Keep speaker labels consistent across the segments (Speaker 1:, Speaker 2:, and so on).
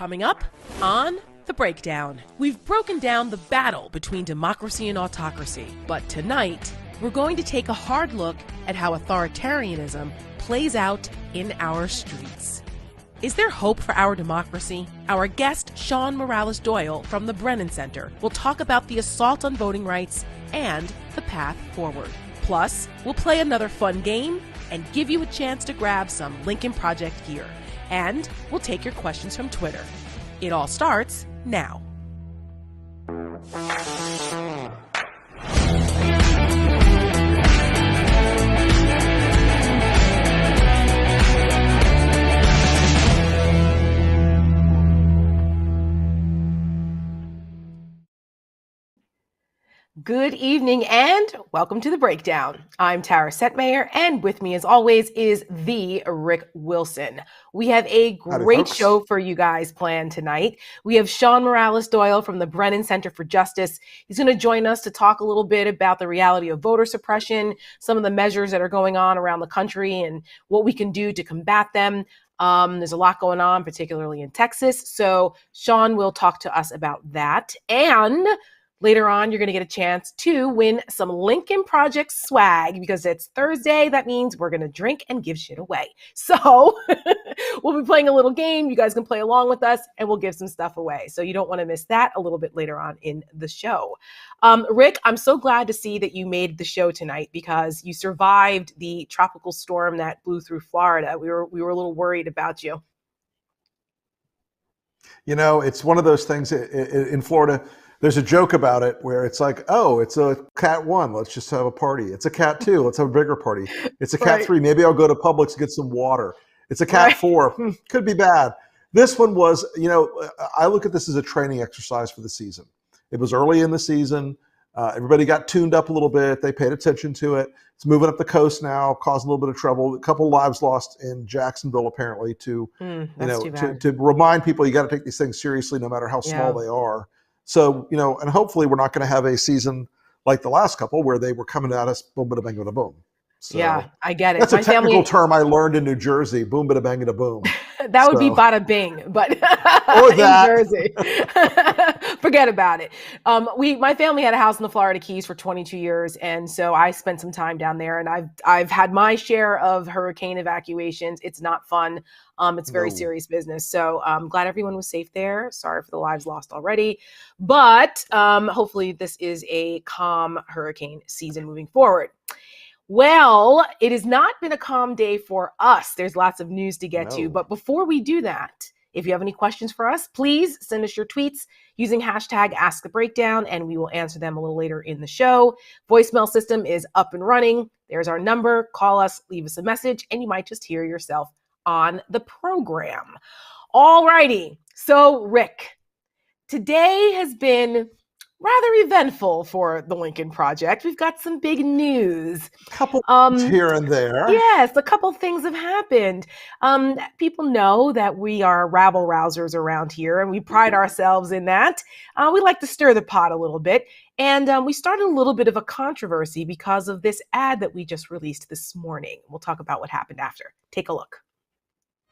Speaker 1: Coming up on The Breakdown, we've broken down the battle between democracy and autocracy. But tonight, we're going to take a hard look at how authoritarianism plays out in our streets. Is there hope for our democracy? Our guest, Sean Morales-Doyle from the Brennan Center, will talk about the assault on voting rights and the path forward. Plus, we'll play another fun game and give you a chance to grab some Lincoln Project gear. And we'll take your questions from Twitter. It all starts now. Good evening and welcome to The Breakdown. I'm Tara Setmayer, and with me as always is the Rick Wilson. We have a great show for you guys planned tonight. We have Sean Morales-Doyle from the Brennan Center for Justice. He's going to join us to talk a little bit about the reality of voter suppression, some of the measures that are going on around the country and what we can do to combat them. There's a lot going on, particularly in Texas. So Sean will talk to us about that. And later on, you're going to get a chance to win some Lincoln Project swag because it's Thursday. That means we're going to drink and give shit away. So we'll be playing a little game. You guys can play along with us and we'll give some stuff away. So you don't want to miss that a little bit later on in the show. Rick, I'm so glad to see that you made the show tonight because you survived the tropical storm that blew through Florida. We were a little worried about you.
Speaker 2: You know, it's one of those things in Florida. There's a joke about it where it's like, oh, it's a cat 1. Let's just have a party. It's a cat 2. Let's have a bigger party. It's a cat 3. Maybe I'll go to Publix to get some water. It's a cat 4. Could be bad. This one was, you know, I look at this as a training exercise for the season. It was early in the season. Everybody got tuned up a little bit. They paid attention to it. It's moving up the coast now, causing a little bit of trouble. A couple of lives lost in Jacksonville, apparently, to remind people you got to take these things seriously no matter how small they are. So, you know, and hopefully we're not going to have a season like the last couple where they were coming at us, boom, bada, bang, bada, boom. So
Speaker 1: yeah, I get it.
Speaker 2: That's a technical term I learned in New Jersey, boom, bada, bang, bada, boom.
Speaker 1: That would be bada bing, but
Speaker 2: or that.
Speaker 1: In Jersey. Forget about it. My family had a house in the Florida Keys for 22 years, and so I spent some time down there, and I've had my share of hurricane evacuations. It's not fun. It's very serious business. So I'm glad everyone was safe there. Sorry for the lives lost already, but hopefully this is a calm hurricane season moving forward. Well, it has not been a calm day for us. There's lots of news to get to. But before we do that, if you have any questions for us, please send us your tweets using hashtag #AskTheBreakdown, and we will answer them a little later in the show. Voicemail system is up and running. There's our number. Call us, leave us a message, and you might just hear yourself on the program. All righty. So, Rick, today has been rather eventful for the Lincoln Project. We've got some big news.
Speaker 2: A couple here and there.
Speaker 1: Yes, a couple things have happened. People know that we are rabble rousers around here, and we pride ourselves in that. We like to stir the pot a little bit. And we started a little bit of a controversy because of this ad that we just released this morning. We'll talk about what happened after. Take a look.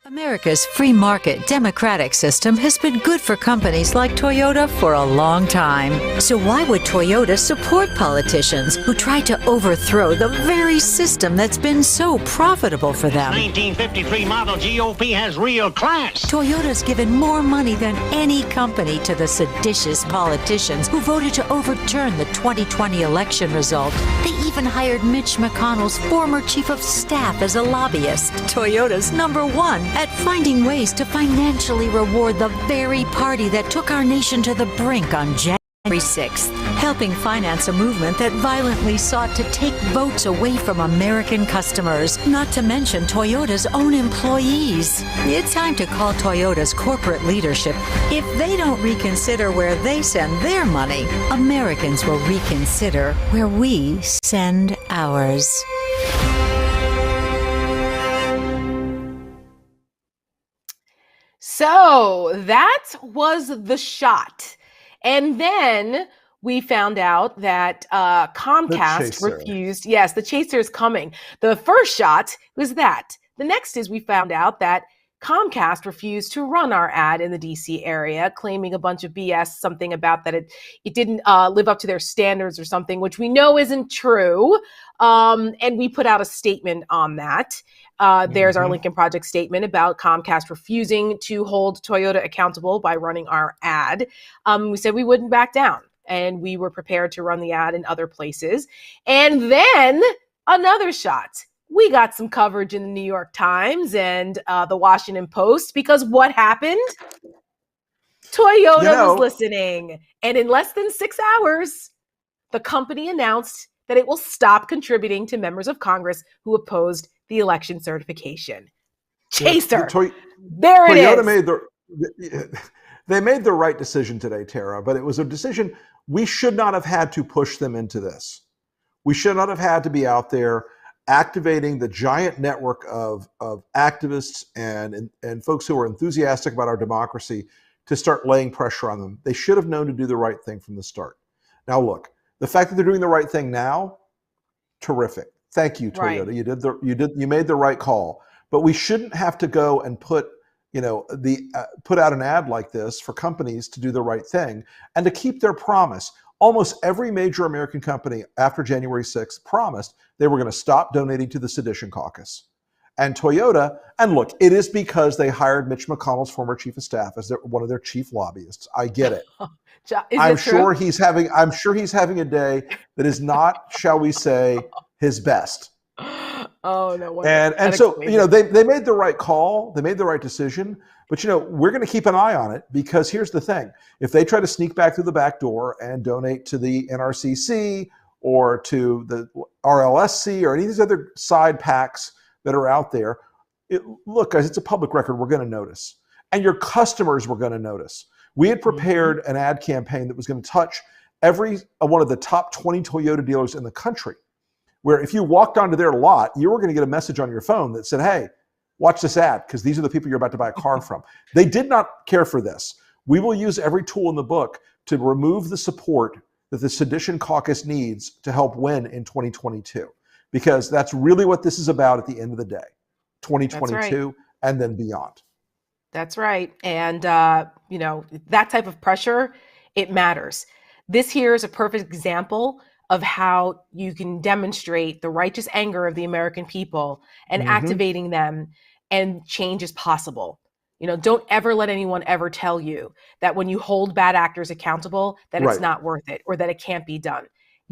Speaker 3: America's free market democratic system has been good for companies like Toyota for a long time. So why would Toyota support politicians who try to overthrow the very system that's been so profitable for them?
Speaker 4: 1953 model GOP has real class.
Speaker 3: Toyota's given more money than any company to the seditious politicians who voted to overturn the 2020 election result. They even hired Mitch McConnell's former chief of staff as a lobbyist. Toyota's #1 at finding ways to financially reward the very party that took our nation to the brink on January 6th, helping finance a movement that violently sought to take votes away from American customers, not to mention Toyota's own employees. It's time to call Toyota's corporate leadership. If they don't reconsider where they send their money, Americans will reconsider where we send ours.
Speaker 1: So that was the shot. And then we found out that Comcast refused. Yes, the chaser is coming. The first shot was that. The next is we found out that Comcast refused to run our ad in the DC area, claiming a bunch of BS, something about that it didn't live up to their standards or something, which we know isn't true. And we put out a statement on that. There's our Lincoln Project statement about Comcast refusing to hold Toyota accountable by running our ad. We said we wouldn't back down, and we were prepared to run the ad in other places. And then another shot. We got some coverage in the New York Times and the Washington Post, because what happened? Toyota was listening. And in less than 6 hours, the company announced that it will stop contributing to members of Congress who opposed the election certification. Chaser. There it is.
Speaker 2: They made the right decision today, Tara, but it was a decision we should not have had to push them into this. We should not have had to be out there activating the giant network of activists and folks who are enthusiastic about our democracy to start laying pressure on them. They should have known to do the right thing from the start. Now, look, the fact that they're doing the right thing now, terrific. Thank you, Toyota. Right. You made the right call. But we shouldn't have to go and put out an ad like this for companies to do the right thing and to keep their promise. Almost every major American company after January 6th promised they were going to stop donating to the Sedition Caucus. And Toyota, and look, it is because they hired Mitch McConnell's former chief of staff as one of their chief lobbyists. I get it. I'm sure he's having a day that is not, shall we say, his best.
Speaker 1: Oh, no wonder.
Speaker 2: And so, they made the right call. They made the right decision. But, we're going to keep an eye on it, because here's the thing. If they try to sneak back through the back door and donate to the NRCC or to the RLSC or any of these other side PACs that are out there, look, guys, it's a public record. We're going to notice. And your customers were going to notice. We had prepared an ad campaign that was going to touch every one of the top 20 Toyota dealers in the country, where if you walked onto their lot, you were going to get a message on your phone that said, hey, watch this ad, because these are the people you're about to buy a car from. They did not care for this. We will use every tool in the book to remove the support that the Sedition Caucus needs to help win in 2022, because that's really what this is about at the end of the day, 2022 and then beyond.
Speaker 1: That's right. And, that type of pressure, it matters. This here is a perfect example of how you can demonstrate the righteous anger of the American people and activating them, and change is possible. Don't ever let anyone ever tell you that when you hold bad actors accountable, that it's not worth it or that it can't be done.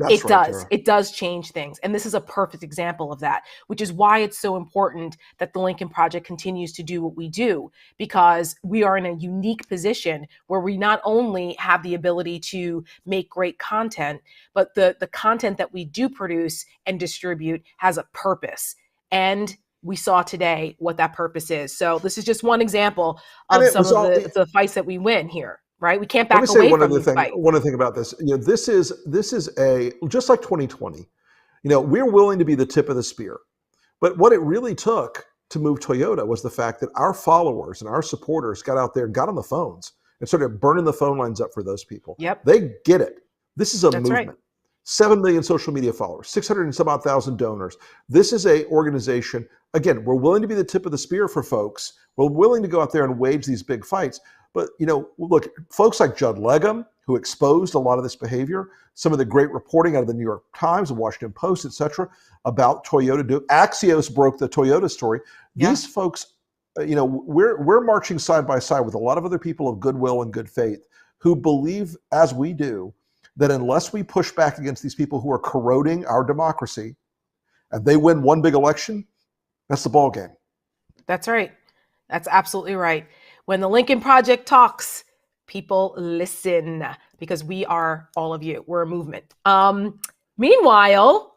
Speaker 1: It does. Tara. It does change things. And this is a perfect example of that, which is why it's so important that the Lincoln Project continues to do what we do, because we are in a unique position where we not only have the ability to make great content, but the content that we do produce and distribute has a purpose. And we saw today what that purpose is. So this is just one example of some of the fights that we win here. Right, we can't back away from these fights.
Speaker 2: One other thing about this, this is just like 2020. We're willing to be the tip of the spear, but what it really took to move Toyota was the fact that our followers and our supporters got out there and got on the phones and started burning the phone lines up for those people.
Speaker 1: Yep,
Speaker 2: they get it. This is a movement.
Speaker 1: Right.
Speaker 2: 7 million social media followers, 600 and some odd thousand donors. This is a organization. Again, we're willing to be the tip of the spear for folks. We're willing to go out there and wage these big fights. But, look, folks like Judd Legum, who exposed a lot of this behavior, some of the great reporting out of the New York Times and Washington Post, et cetera, about Toyota. Axios broke the Toyota story. Yeah. These folks, we're marching side by side with a lot of other people of goodwill and good faith who believe, as we do, that unless we push back against these people who are corroding our democracy and they win one big election, that's the ball game.
Speaker 1: That's right. That's absolutely right. When the Lincoln Project talks, people listen, because we are all of you. We're a movement. Meanwhile,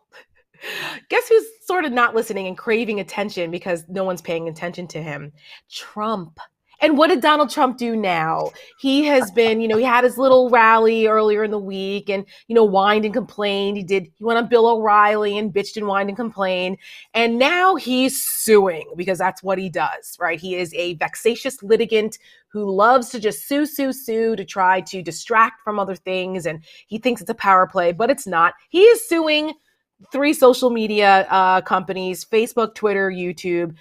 Speaker 1: guess who's sort of not listening and craving attention because no one's paying attention to him? Trump. And what did Donald Trump do now? He has been, he had his little rally earlier in the week and, whined and complained. He went on Bill O'Reilly and bitched and whined and complained. And now he's suing, because that's what he does, right? He is a vexatious litigant who loves to just sue to try to distract from other things. And he thinks it's a power play, but it's not. He is suing three social media companies: Facebook, Twitter, YouTube.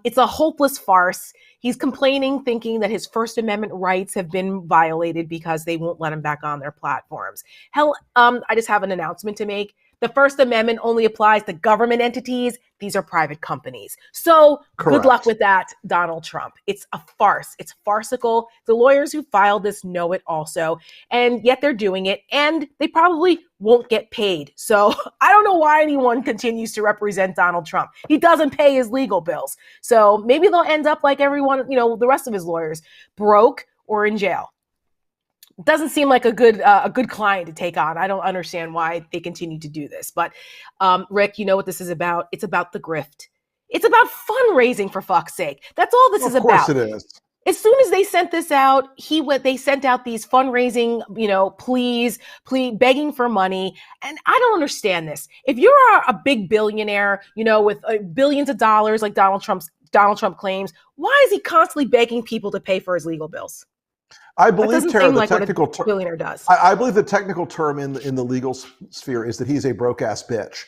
Speaker 1: It's a hopeless farce. He's complaining, thinking that his First Amendment rights have been violated because they won't let him back on their platforms. Hell, I just have an announcement to make. The First Amendment only applies to government entities. These are private companies. So Good luck with that, Donald Trump. It's a farce. It's farcical. The lawyers who filed this know it also, and yet they're doing it, and they probably won't get paid. So I don't know why anyone continues to represent Donald Trump. He doesn't pay his legal bills. So maybe they'll end up like everyone, the rest of his lawyers, broke or in jail. Doesn't seem like a good client to take on. I don't understand why they continue to do this. But Rick, you know what this is about? It's about the grift. It's about fundraising, for fuck's sake. That's all this is about.
Speaker 2: Of course it is.
Speaker 1: As soon as they sent this out, they sent out these fundraising, pleas, begging for money. And I don't understand this. If you're a big billionaire, with billions of dollars like Donald Trump claims, why is he constantly begging people to pay for his legal bills?
Speaker 2: I believe, Tara, the technical term.
Speaker 1: Billionaire does.
Speaker 2: I believe the technical term in the legal sphere is that he's a broke ass bitch.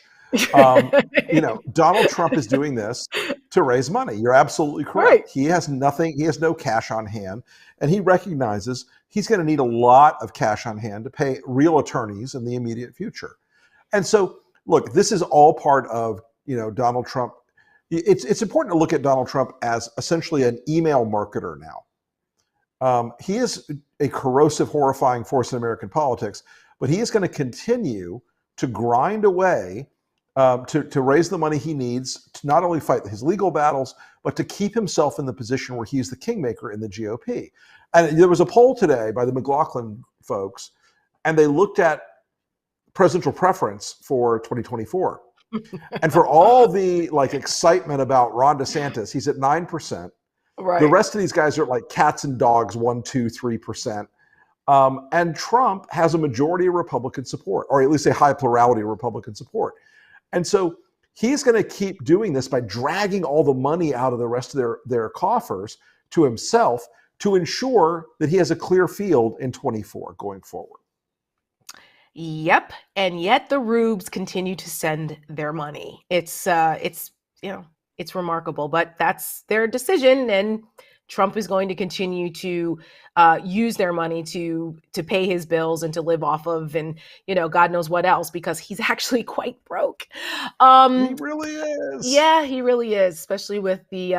Speaker 2: Donald Trump is doing this to raise money. You're absolutely correct. Right. He has nothing. He has no cash on hand, and he recognizes he's going to need a lot of cash on hand to pay real attorneys in the immediate future. And so, look, this is all part of Donald Trump. It's important to look at Donald Trump as essentially an email marketer now. He is a corrosive, horrifying force in American politics, but he is going to continue to grind away to raise the money he needs to not only fight his legal battles, but to keep himself in the position where he's the kingmaker in the GOP. And there was a poll today by the McLaughlin folks, and they looked at presidential preference for 2024. And for all the excitement about Ron DeSantis, he's at 9%. Right. The rest of these guys are like cats and dogs, 1%, 2%, 3%. And Trump has a majority of Republican support, or at least a high plurality of Republican support. And so he's going to keep doing this by dragging all the money out of the rest of their coffers to himself to ensure that he has a clear field in 24 going forward.
Speaker 1: Yep. And yet the rubes continue to send their money. It's remarkable, but that's their decision, and Trump is going to continue to use their money to pay his bills and to live off of, and God knows what else, because he's actually quite broke.
Speaker 2: He really is.
Speaker 1: Yeah, he really is, especially with the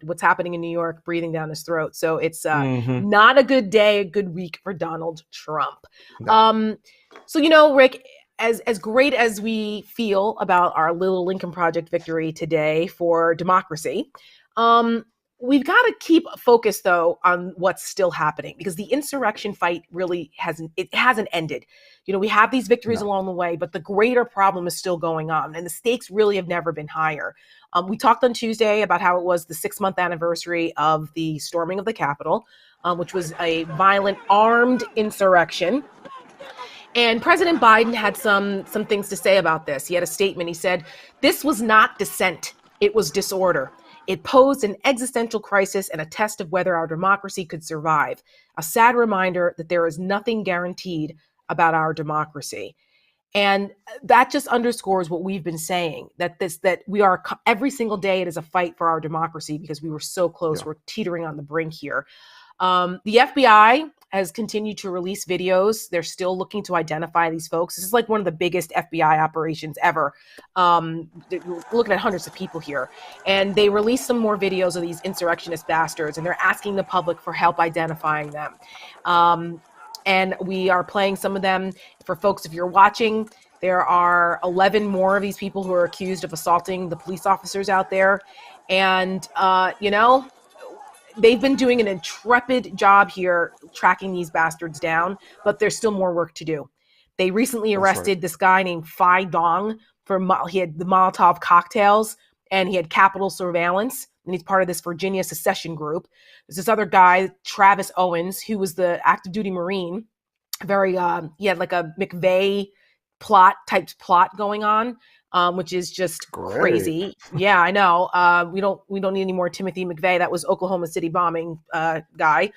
Speaker 1: what's happening in New York breathing down his throat. So it's not a good day, a good week for Donald Trump. No. So Rick, as great as we feel about our little Lincoln Project victory today for democracy, we've got to keep focused, though, on what's still happening, because the insurrection fight really hasn't ended. We have these victories along the way, but the greater problem is still going on, and the stakes really have never been higher. We talked on Tuesday about how it was the 6-month anniversary of the storming of the Capitol, which was a violent, armed insurrection. And President Biden had some things to say about this. He had a statement. He said, "This was not dissent. It was disorder. It posed an existential crisis and a test of whether our democracy could survive. A sad reminder that there is nothing guaranteed about our democracy." And that just underscores what we've been saying, that we are, every single day it is a fight for our democracy, because we were so close. Yeah. We're teetering on the brink here. The FBI has continued to release videos. They're still looking to identify these folks. This is like one of the biggest FBI operations ever. We're looking at hundreds of people here. And they released some more videos of these insurrectionist bastards, and they're asking the public for help identifying them. And we are playing some of them for folks. If you're watching, there are 11 more of these people who are accused of assaulting the police officers out there. And, they've been doing an intrepid job here tracking these bastards down, but there's still more work to do. They recently arrested this guy named Phi Dong he had the Molotov cocktails, and he had Capitol surveillance, and he's part of this Virginia secession group. There's this other guy, Travis Owens, who was the active duty Marine. He had like a McVeigh plot going on. Which is just crazy. Yeah, I know. We don't need any more Timothy McVeigh. That was Oklahoma City bombing guy.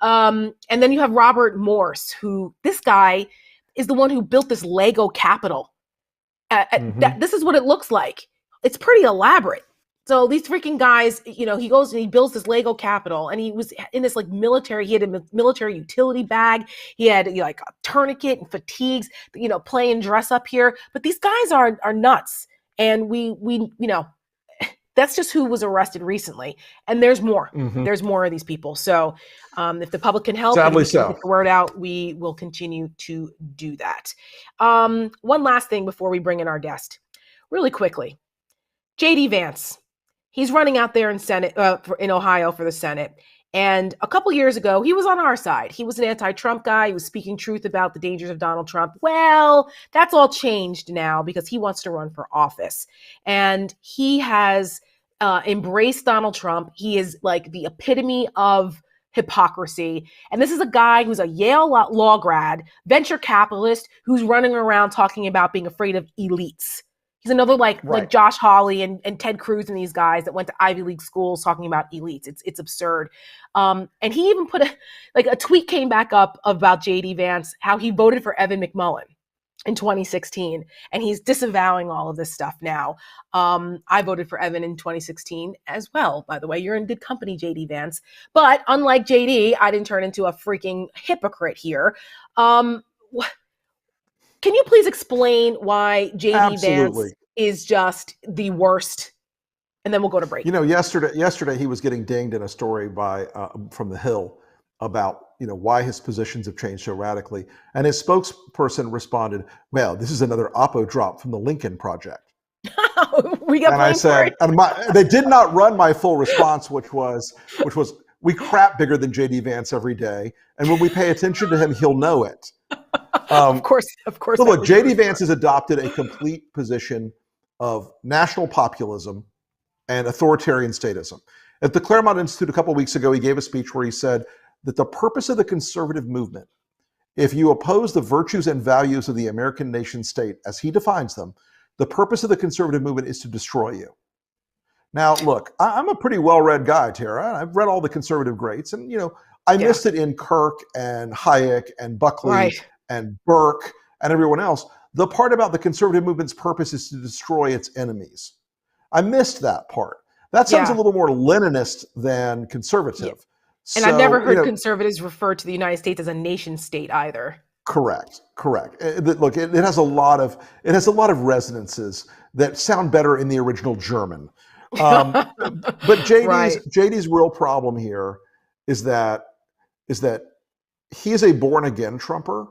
Speaker 1: And then you have Robert Morse, this guy is the one who built this Lego Capitol. This is what it looks like. It's pretty elaborate. So these freaking guys, he goes and he builds this Lego Capitol, and he was in this he had a military utility bag. He had like a tourniquet and fatigues, playing dress up here. But these guys are nuts. And we that's just who was arrested recently. And there's more. There's more of these people. So if the public can help,
Speaker 2: sadly
Speaker 1: get the word out, we will continue to do that. One last thing before we bring in our guest, really quickly. JD Vance. He's running out there in Ohio for the Senate. And a couple years ago, he was on our side. He was an anti-Trump guy. He was speaking truth about the dangers of Donald Trump. Well, that's all changed now because he wants to run for office. And he has embraced Donald Trump. He is like the epitome of hypocrisy. And this is a guy who's a Yale law grad, venture capitalist, who's running around talking about being afraid of elites. He's another like Josh Hawley and Ted Cruz and these guys that went to Ivy League schools talking about elites. It's absurd. And he even put a tweet came back up about JD Vance, how he voted for Evan McMullin in 2016. And he's disavowing all of this stuff now. I voted for Evan in 2016 as well. By the way, you're in good company, JD Vance. But unlike JD, I didn't turn into a freaking hypocrite here. Can you please explain why JD Vance is just the worst? And then we'll go to break.
Speaker 2: Yesterday he was getting dinged in a story from The Hill about why his positions have changed so radically. And his spokesperson responded, well, this is another Oppo drop from the Lincoln Project.
Speaker 1: We got
Speaker 2: and I said, they did not run my full response, which was, we crap bigger than JD Vance every day. And when we pay attention to him, he'll know it.
Speaker 1: Of course.
Speaker 2: So look, JD Vance has adopted a complete position of national populism and authoritarian statism. At the Claremont Institute a couple of weeks ago, he gave a speech where he said that the purpose of the conservative movement, if you oppose the virtues and values of the American nation state as he defines them, the purpose of the conservative movement is to destroy you. Now, look, I'm a pretty well-read guy, Tara. I've read all the conservative greats, and I missed it in Kirk and Hayek and Buckley and Burke and everyone else. The part about the conservative movement's purpose is to destroy its enemies. I missed that part. That sounds a little more Leninist than conservative.
Speaker 1: Yeah. And I've never heard conservatives refer to the United States as a nation state either. Correct.
Speaker 2: Look, it has a lot of resonances that sound better in the original German. But JD's real problem here is that he is a born again Trumper,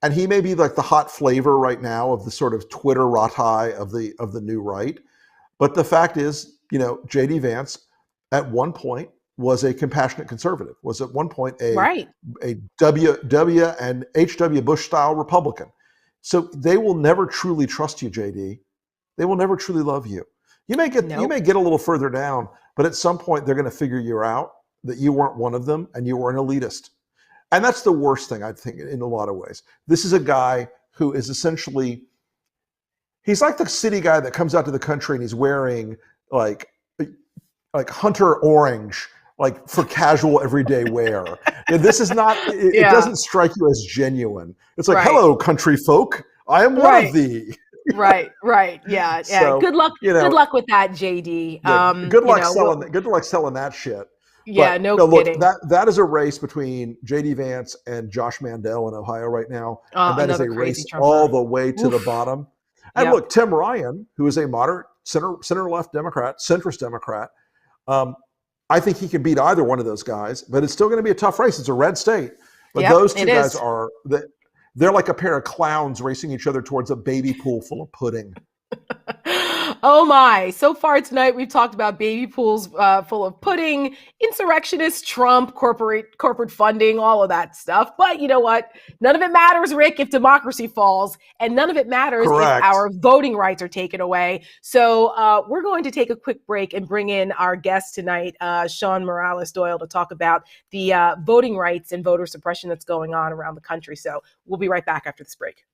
Speaker 2: and he may be like the hot flavor right now of the sort of Twitter Ratai of the new right. But the fact is, JD Vance at one point was a compassionate conservative, was at one point a W and H.W. Bush style Republican. So they will never truly trust you, JD. They will never truly love you. You may get a little further down, but at some point they're going to figure you out, that you weren't one of them and you were an elitist. And that's the worst thing, I think, in a lot of ways. This is a guy who is essentially, he's like the city guy that comes out to the country and he's wearing like hunter orange, like for casual everyday wear. This is not, it doesn't strike you as genuine. It's like, hello, country folk, I am one of thee.
Speaker 1: Right. Yeah. So, good luck. Good luck with that, JD.
Speaker 2: Yeah, good luck selling that shit.
Speaker 1: Yeah,
Speaker 2: but,
Speaker 1: no kidding.
Speaker 2: Look, that is a race between JD Vance and Josh Mandel in Ohio right now, and that is a race all the way to the bottom. And look, Tim Ryan, who is a moderate center-left Democrat, centrist Democrat, I think he can beat either one of those guys, but it's still going to be a tough race. It's a red state, but those two guys they're like a pair of clowns racing each other towards a baby pool full of pudding.
Speaker 1: Oh my. So far tonight, we've talked about baby pools full of pudding, insurrectionists, Trump, corporate funding, all of that stuff. But you know what? None of it matters, Rick, if democracy falls, and none of it matters if our voting rights are taken away. So we're going to take a quick break and bring in our guest tonight, Sean Morales-Doyle, to talk about the voting rights and voter suppression that's going on around the country. So we'll be right back after this break.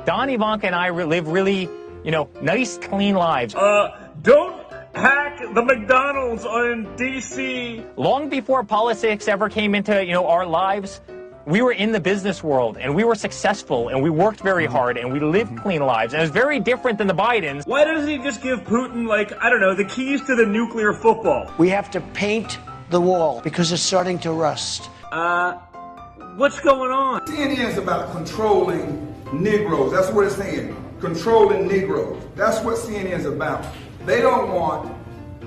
Speaker 5: Don, Ivanka, and I live really, nice, clean lives.
Speaker 6: Don't hack
Speaker 5: the McDonald's in D.C.
Speaker 6: Long before politics ever came into, our lives, we were in the business world, and we were successful, and we worked very hard, and we lived clean lives. And it's very different than the Bidens.
Speaker 5: Why doesn't he just give Putin, the keys to the nuclear football?
Speaker 7: We have to paint the wall because it's starting to rust.
Speaker 5: What's going on?
Speaker 8: CNN is about controlling Negroes. That's what it's saying. Controlling Negroes. That's what CNN is about. They don't want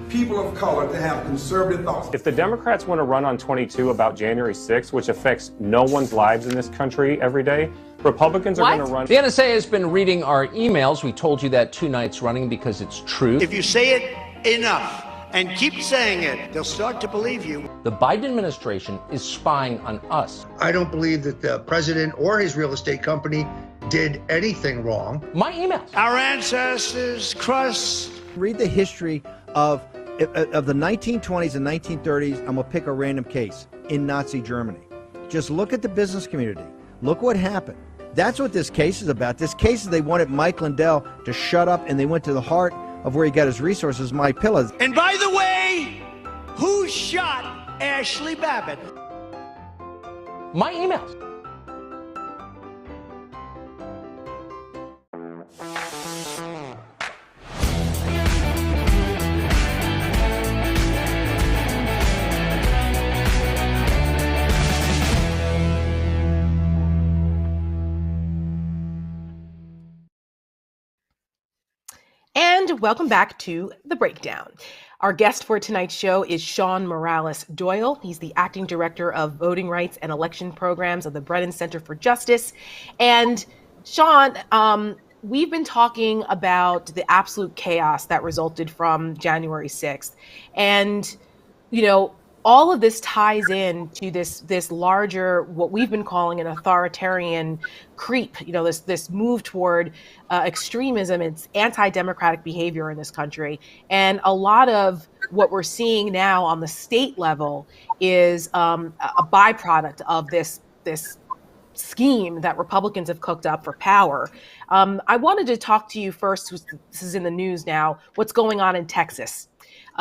Speaker 8: people of color to have conservative thoughts.
Speaker 9: If the Democrats want to run on 22 about January 6th, which affects no one's lives in this country every day, Republicans are going to run.
Speaker 10: The NSA has been reading our emails. We told you that 2 nights running because it's true.
Speaker 7: If you say it enough and keep saying it, they'll start to believe you.
Speaker 10: The Biden administration is spying on us.
Speaker 11: I don't believe that the president or his real estate company did anything wrong.
Speaker 10: My emails.
Speaker 7: Our ancestors crushed.
Speaker 12: Read the history of the 1920s and 1930s. I'm going to pick a random case in Nazi Germany. Just look at the business community. Look what happened. That's what this case is about. This case is they wanted Mike Lindell to shut up, and they went to the heart of where he got his resources, My Pillows.
Speaker 7: And by the way, who shot Ashley Babbitt?
Speaker 10: My emails.
Speaker 1: And welcome back to The Breakdown. Our guest for tonight's show is Sean Morales-Doyle. He's the acting director of voting rights and election programs of the Brennan Center for Justice. And Sean, we've been talking about the absolute chaos that resulted from January 6th. And, all of this ties in to this larger, what we've been calling an authoritarian creep, this move toward extremism. It's anti-democratic behavior in this country. And a lot of what we're seeing now on the state level is a byproduct of this scheme that Republicans have cooked up for power. I wanted to talk to you first, this is in the news now, what's going on in Texas.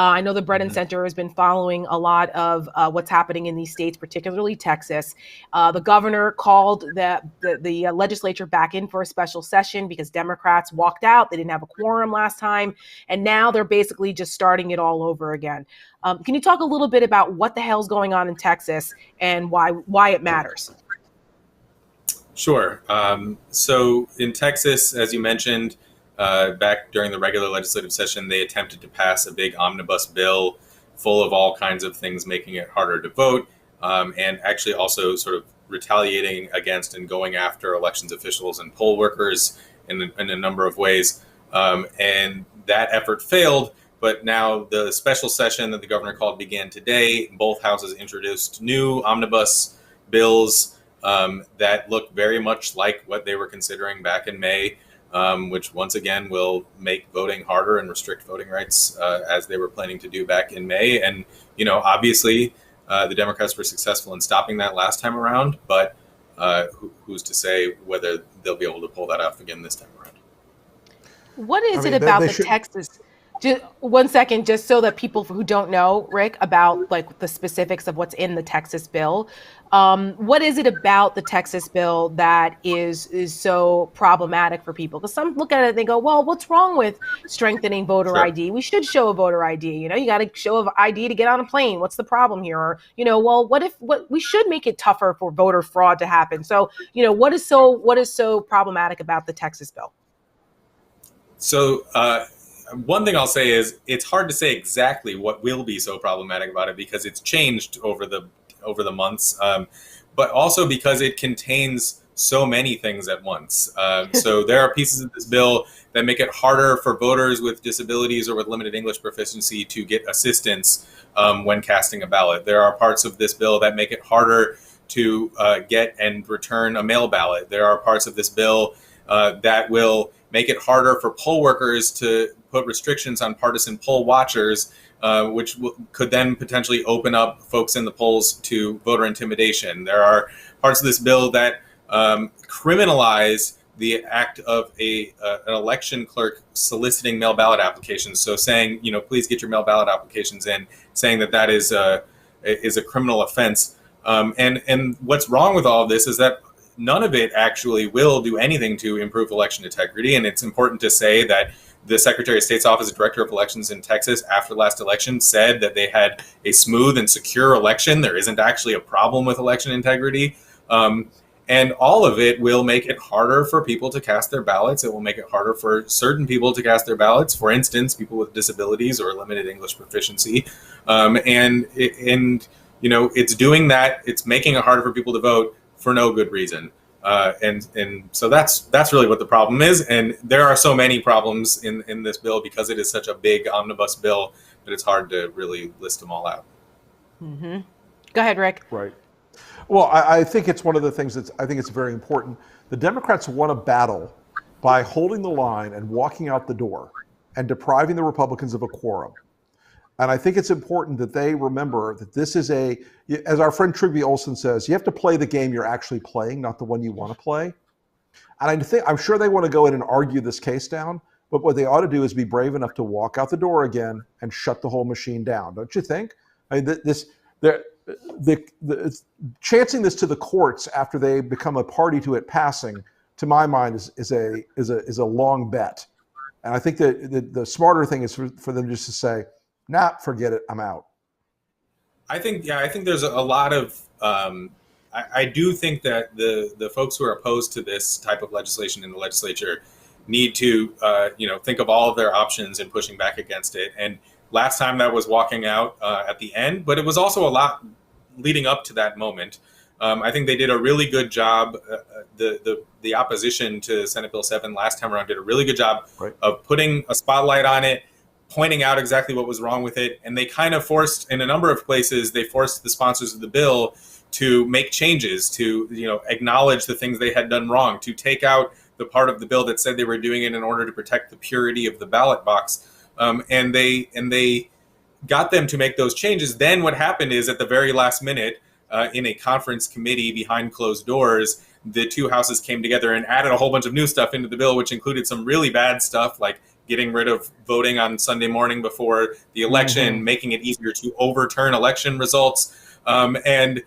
Speaker 1: I know the Brennan Center has been following a lot of what's happening in these states, particularly Texas. The governor called the legislature back in for a special session because Democrats walked out. They didn't have a quorum last time. And now they're basically just starting it all over again. Can you talk a little bit about what the hell's going on in Texas and why it matters?
Speaker 13: Sure. So in Texas, as you mentioned, back during the regular legislative session, they attempted to pass a big omnibus bill full of all kinds of things, making it harder to vote, and actually also sort of retaliating against and going after elections officials and poll workers in a number of ways. And that effort failed, but now the special session that the governor called began today. Both houses introduced new omnibus bills that look very much like what they were considering back in May. Which once again will make voting harder and restrict voting rights as they were planning to do back in May. And, obviously the Democrats were successful in stopping that last time around, but who's to say whether they'll be able to pull that off again this time around?
Speaker 1: What is it about the Texas? Just 1 second, just so that people who don't know, Rick, about the specifics of what's in the Texas bill. What is it about the Texas bill that is so problematic for people? Because some look at it and they go, well, what's wrong with strengthening voter ID? We should show a voter ID. You got to show an ID to get on a plane. What's the problem here? Or, well, what we should make it tougher for voter fraud to happen. So, what is so problematic about the Texas bill?
Speaker 13: So, one thing I'll say is it's hard to say exactly what will be so problematic about it because it's changed over the months, but also because it contains so many things at once. So there are pieces of this bill that make it harder for voters with disabilities or with limited English proficiency to get assistance when casting a ballot. There are parts of this bill that make it harder to get and return a mail ballot. There are parts of this bill that will make it harder for poll workers to put restrictions on partisan poll watchers, which could then potentially open up folks in the polls to voter intimidation. There are parts of this bill that criminalize the act of an election clerk soliciting mail ballot applications. So saying, please get your mail ballot applications in, saying that is a criminal offense. And what's wrong with all of this is that none of it actually will do anything to improve election integrity. And it's important to say that the Secretary of State's Office of Director of Elections in Texas after last election said that they had a smooth and secure election. There isn't actually a problem with election integrity. And all of it will make it harder for people to cast their ballots. It will make it harder for certain people to cast their ballots. For instance, people with disabilities or limited English proficiency. It's doing that. It's making it harder for people to vote for no good reason. And so that's really what the problem is. And there are so many problems in this bill because it is such a big omnibus bill that it's hard to really list them all out.
Speaker 1: Mm-hmm. Go ahead, Rick.
Speaker 2: Right. Well, I think it's one of the things I think it's very important. The Democrats won a battle by holding the line and walking out the door and depriving the Republicans of a quorum. And I think it's important that they remember that this is as our friend Trippy Olson says, you have to play the game you're actually playing, not the one you want to play. And I'm sure they want to go in and argue this case down, but what they ought to do is be brave enough to walk out the door again and shut the whole machine down. Don't you think? I mean, chancing this to the courts after they become a party to it passing, to my mind, is a long bet. And I think that the smarter thing is for them just to say, nah, forget it, I'm out.
Speaker 13: I think there's a lot of, I do think that the folks who are opposed to this type of legislation in the legislature need to, think of all of their options in pushing back against it. And last time that was walking out at the end, but it was also a lot leading up to that moment. I think they did a really good job. The opposition to Senate Bill 7 last time around did a really good job of putting a spotlight on it, pointing out exactly what was wrong with it. And they kind of forced, in a number of places, they forced the sponsors of the bill to make changes, to acknowledge the things they had done wrong, to take out the part of the bill that said they were doing it in order to protect the purity of the ballot box. And they got them to make those changes. Then what happened is at the very last minute, in a conference committee behind closed doors, the two houses came together and added a whole bunch of new stuff into the bill, which included some really bad stuff like getting rid of voting on Sunday morning before the election, making it easier to overturn election results. And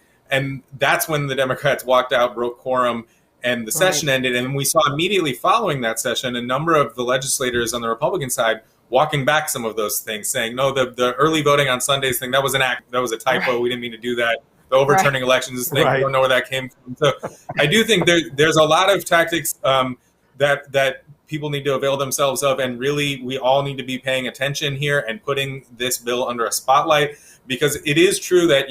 Speaker 13: that's when the Democrats walked out, broke quorum, and the session ended. And we saw immediately following that session a number of the legislators on the Republican side walking back some of those things, saying, no, the early voting on Sundays thing, that was an act, that was a typo, we didn't mean to do that. The overturning elections thing, we don't know where that came from. So I do think there's a lot of tactics that people need to avail themselves of, and really we all need to be paying attention here and putting this bill under a spotlight, because it is true that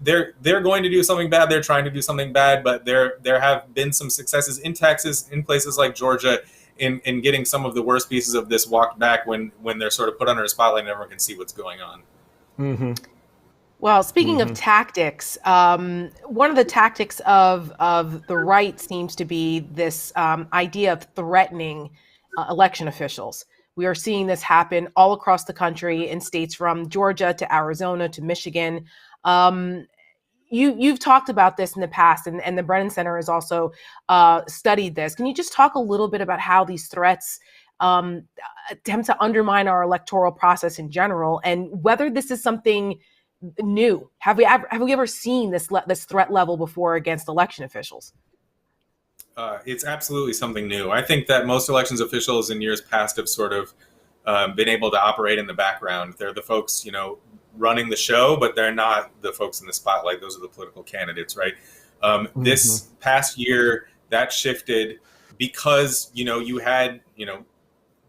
Speaker 13: they're going to do something bad, they're trying to do something bad, but there have been some successes in Texas, in places like Georgia, in getting some of the worst pieces of this walked back when they're sort of put under a spotlight and everyone can see what's going on.
Speaker 2: Mm-hmm.
Speaker 1: Well, speaking of tactics, one of the tactics of the right seems to be this idea of threatening election officials. We are seeing this happen all across the country in states from Georgia to Arizona to Michigan. You've talked about this in the past, and the Brennan Center has also studied this. Can you just talk a little bit about how these threats attempt to undermine our electoral process in general, and whether this is something new? Have we ever seen this threat level before against election officials?
Speaker 13: It's absolutely something new. I think that most elections officials in years past have sort of been able to operate in the background. They're the folks, running the show, but they're not the folks in the spotlight. Those are the political candidates, right? This past year, that shifted because, you had,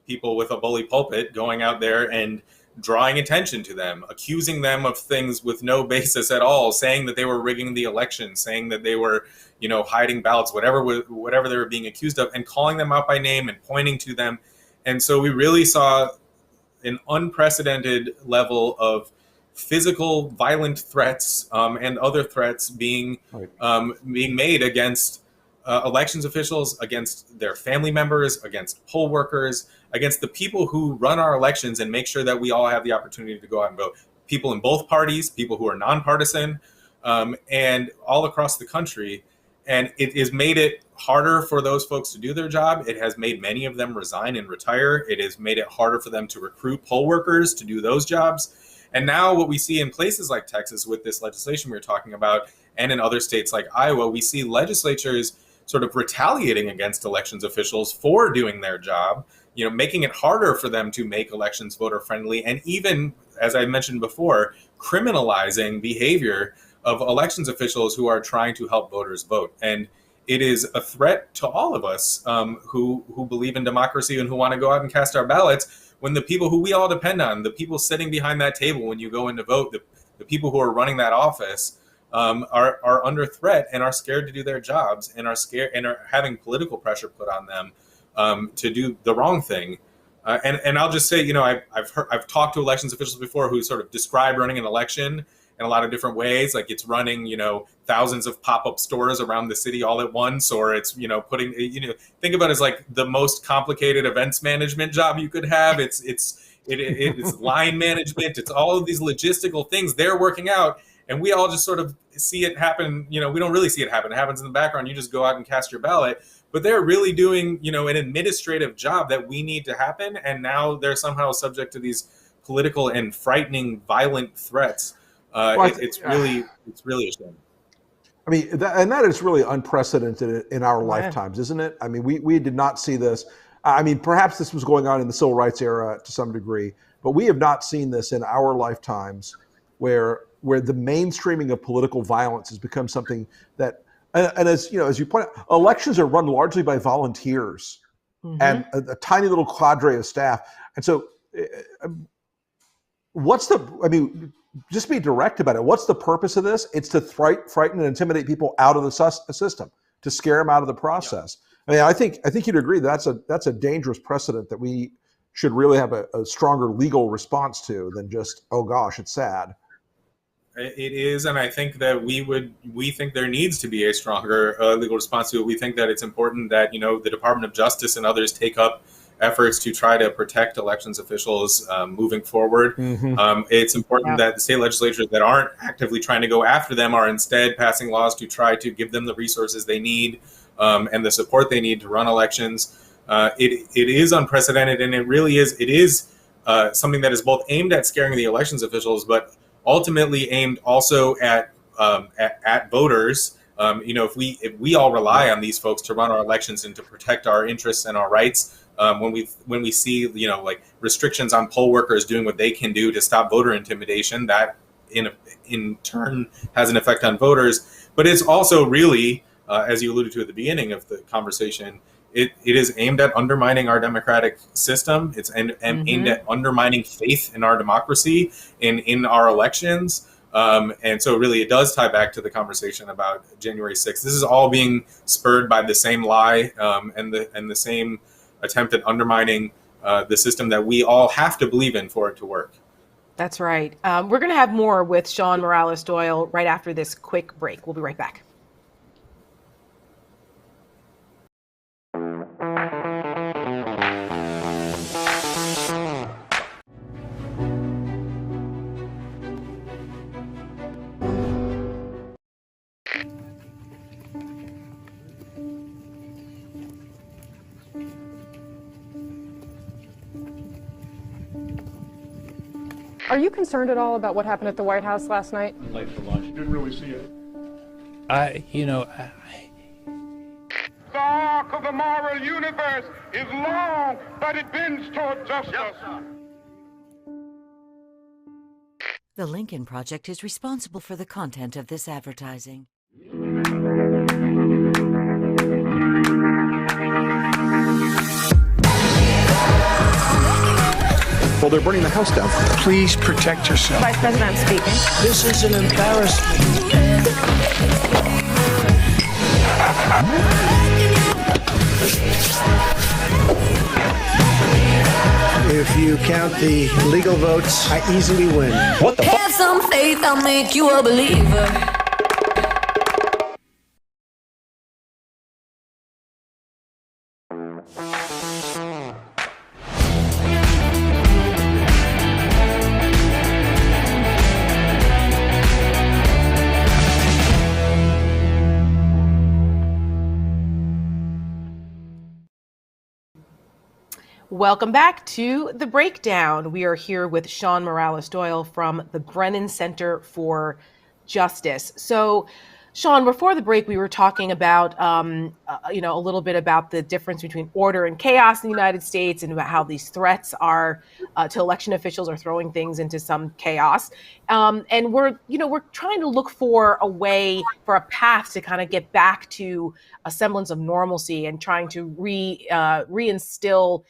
Speaker 13: people with a bully pulpit going out there and drawing attention to them, accusing them of things with no basis at all, saying that they were rigging the election, saying that they were, hiding ballots, whatever they were being accused of, and calling them out by name and pointing to them. And so we really saw an unprecedented level of physical violent threats and other threats being made against elections officials, against their family members, against poll workers, against the people who run our elections and make sure that we all have the opportunity to go out and vote. People in both parties, people who are nonpartisan, and all across the country. And it has made it harder for those folks to do their job. It has made many of them resign and retire. It has made it harder for them to recruit poll workers to do those jobs. And now what we see in places like Texas with this legislation we were talking about, and in other states like Iowa, we see legislatures sort of retaliating against elections officials for doing their job, making it harder for them to make elections voter friendly, and even, as I mentioned before, criminalizing behavior of elections officials who are trying to help voters vote. And it is a threat to all of us who believe in democracy and who want to go out and cast our ballots, when the people who we all depend on, the people sitting behind that table when you go in to vote, the people who are running that office are under threat and are scared to do their jobs and are scared and are having political pressure put on them to do the wrong thing. And I'll just say, I've talked to elections officials before who sort of describe running an election in a lot of different ways, like it's running, thousands of pop-up stores around the city all at once, or it's, putting, think about it as like the most complicated events management job you could have. It's line management. It's all of these logistical things they're working out. And we all just sort of see it happen. We don't really see it happen. It happens in the background. You just go out and cast your ballot. But they're really doing, an administrative job that we need to happen. And now they're somehow subject to these political and frightening, violent threats. It's really a shame.
Speaker 2: I mean, that is really unprecedented in our lifetimes, isn't it? I mean, we did not see this. I mean, perhaps this was going on in the civil rights era to some degree, but we have not seen this in our lifetimes where the mainstreaming of political violence has become something that, and as you point out, elections are run largely by volunteers and a tiny little cadre of staff. And so just be direct about it. What's the purpose of this? It's to frighten and intimidate people out of the system, to scare them out of the process. Yeah. I mean, I think you'd agree that's a dangerous precedent that we should really have a stronger legal response to than just, oh gosh, it's sad.
Speaker 13: It is, and I think that we think there needs to be a stronger legal response to it. We think that it's important that the Department of Justice and others take up efforts to try to protect elections officials moving forward. It's important that the state legislatures that aren't actively trying to go after them are instead passing laws to try to give them the resources they need and the support they need to run elections. It is unprecedented, and it is something that is both aimed at scaring the elections officials, but ultimately aimed also at voters. If we all rely on these folks to run our elections and to protect our interests and our rights, when we see like restrictions on poll workers doing what they can do to stop voter intimidation, that in turn has an effect on voters. But it's also really, as you alluded to at the beginning of the conversation, it is aimed at undermining our democratic system. It's aimed at undermining faith in our democracy and in our elections. And so really it does tie back to the conversation about January 6th. This is all being spurred by the same lie and the same attempt at undermining the system that we all have to believe in for it to work.
Speaker 1: That's right. We're going to have more with Sean Morales-Doyle right after this quick break. We'll be right back.
Speaker 14: Are you concerned at all about what happened at the White House last night?
Speaker 15: Late for lunch. Didn't really see it.
Speaker 16: The arc of the moral universe is long, but it bends toward justice.
Speaker 3: The Lincoln Project is responsible for the content of this advertising.
Speaker 17: Well, they're burning the house down.
Speaker 18: Please protect yourself.
Speaker 19: Vice President speaking.
Speaker 18: This is an embarrassment.
Speaker 11: If you count the legal votes, I easily win.
Speaker 18: What the
Speaker 19: Have some faith, I'll make you a believer.
Speaker 1: Welcome back to The Breakdown. We are here with Sean Morales-Doyle from the Brennan Center for Justice. So, Sean, before the break, we were talking about, a little bit about the difference between order and chaos in the United States, and about how these threats are to election officials are throwing things into some chaos. And we're trying to look for a way, for a path to kind of get back to a semblance of normalcy, and trying to reinstill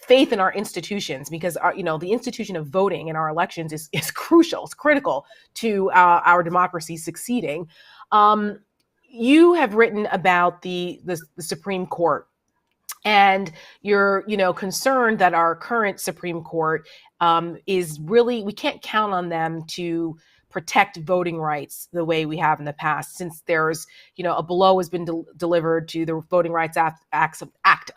Speaker 1: faith in our institutions, because the institution of voting in our elections is crucial. It's critical to our democracy succeeding. You have written about the Supreme Court, and you're concerned that our current Supreme Court is really, we can't count on them to protect voting rights the way we have in the past, since there's a blow has been delivered to the Voting Rights Act of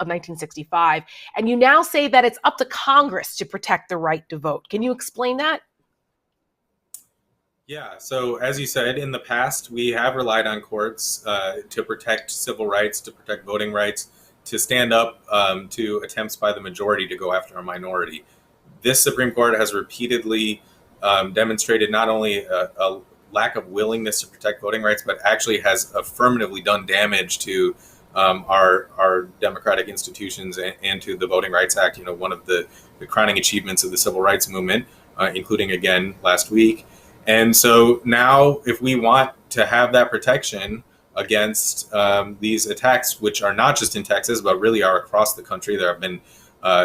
Speaker 1: 1965, and you now say that it's up to Congress to protect the right to vote. Can you explain that?
Speaker 13: Yeah, so as you said, in the past, we have relied on courts to protect civil rights, to protect voting rights, to stand up to attempts by the majority to go after a minority. This Supreme Court has repeatedly demonstrated not only a lack of willingness to protect voting rights, but actually has affirmatively done damage to our democratic institutions and to the Voting Rights Act, one of the crowning achievements of the civil rights movement, including again last week. And so now, if we want to have that protection against these attacks, which are not just in Texas, but really are across the country, there have been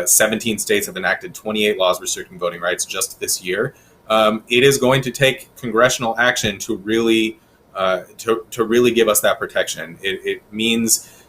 Speaker 13: 17 states have enacted 28 laws restricting voting rights just this year. It is going to take congressional action to really give us that protection. It means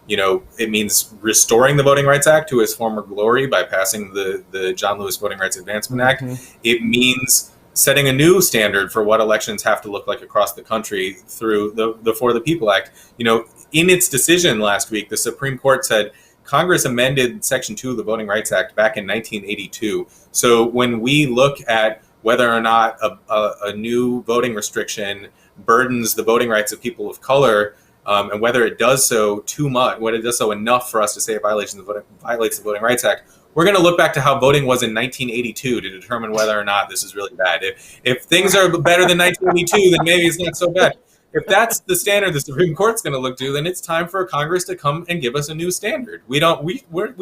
Speaker 13: restoring the Voting Rights Act to its former glory by passing the John Lewis Voting Rights Advancement Act. It means setting a new standard for what elections have to look like across the country through the For the People Act. In its decision last week, the Supreme Court said Congress amended Section 2 of the Voting Rights Act back in 1982. So when we look at whether or not a new voting restriction burdens the voting rights of people of color, and whether it does so too much, whether it does so enough for us to say it violates the Voting Rights Act, we're going to look back to how voting was in 1982 to determine whether or not this is really bad. If things are better than 1982, then maybe it's not so bad. If that's the standard the Supreme Court's going to look to, then it's time for Congress to come and give us a new standard. We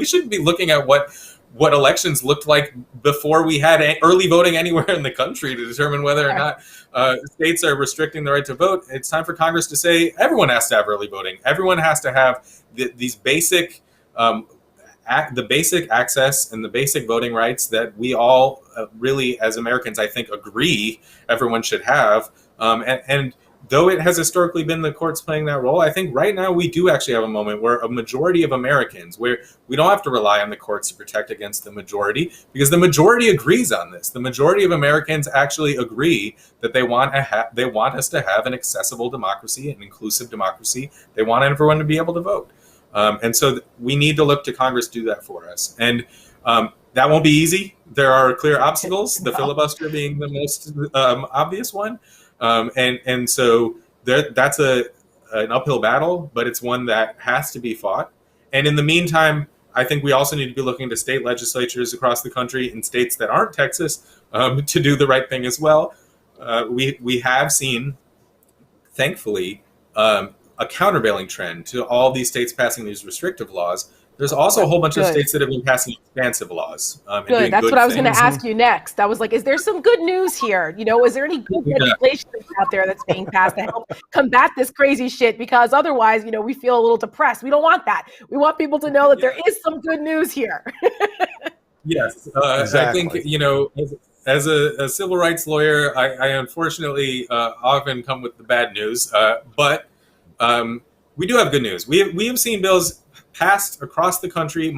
Speaker 13: shouldn't be looking at what elections looked like before we had early voting anywhere in the country to determine whether or not states are restricting the right to vote. It's time for Congress to say everyone has to have early voting. Everyone has to have these basic the basic access and the basic voting rights that we all really, as Americans, I think, agree everyone should have. And though it has historically been the courts playing that role, I think right now we do actually have a moment where a majority of Americans, where we don't have to rely on the courts to protect against the majority, because the majority agrees on this. The majority of Americans actually agree that they want us to have an accessible democracy, an inclusive democracy. They want everyone to be able to vote. And so we need to look to Congress to do that for us. And that won't be easy. There are clear obstacles, the filibuster being the most obvious one. And so that's an uphill battle, but it's one that has to be fought. And in the meantime, I think we also need to be looking to state legislatures across the country in states that aren't Texas to do the right thing as well. We have seen, thankfully, a countervailing trend to all these states passing these restrictive laws. There's also a whole bunch of states that have been passing expansive laws.
Speaker 1: Good. That's what I was going to ask you next. I was like, is there some good news here? Is there any good legislation out there that's being passed to help combat this crazy shit? Because otherwise, we feel a little depressed. We don't want that. We want people to know that there is some good news here.
Speaker 13: Yes. Exactly. I think, as a civil rights lawyer, I unfortunately often come with the bad news. But we do have good news. We have seen bills passed across the country,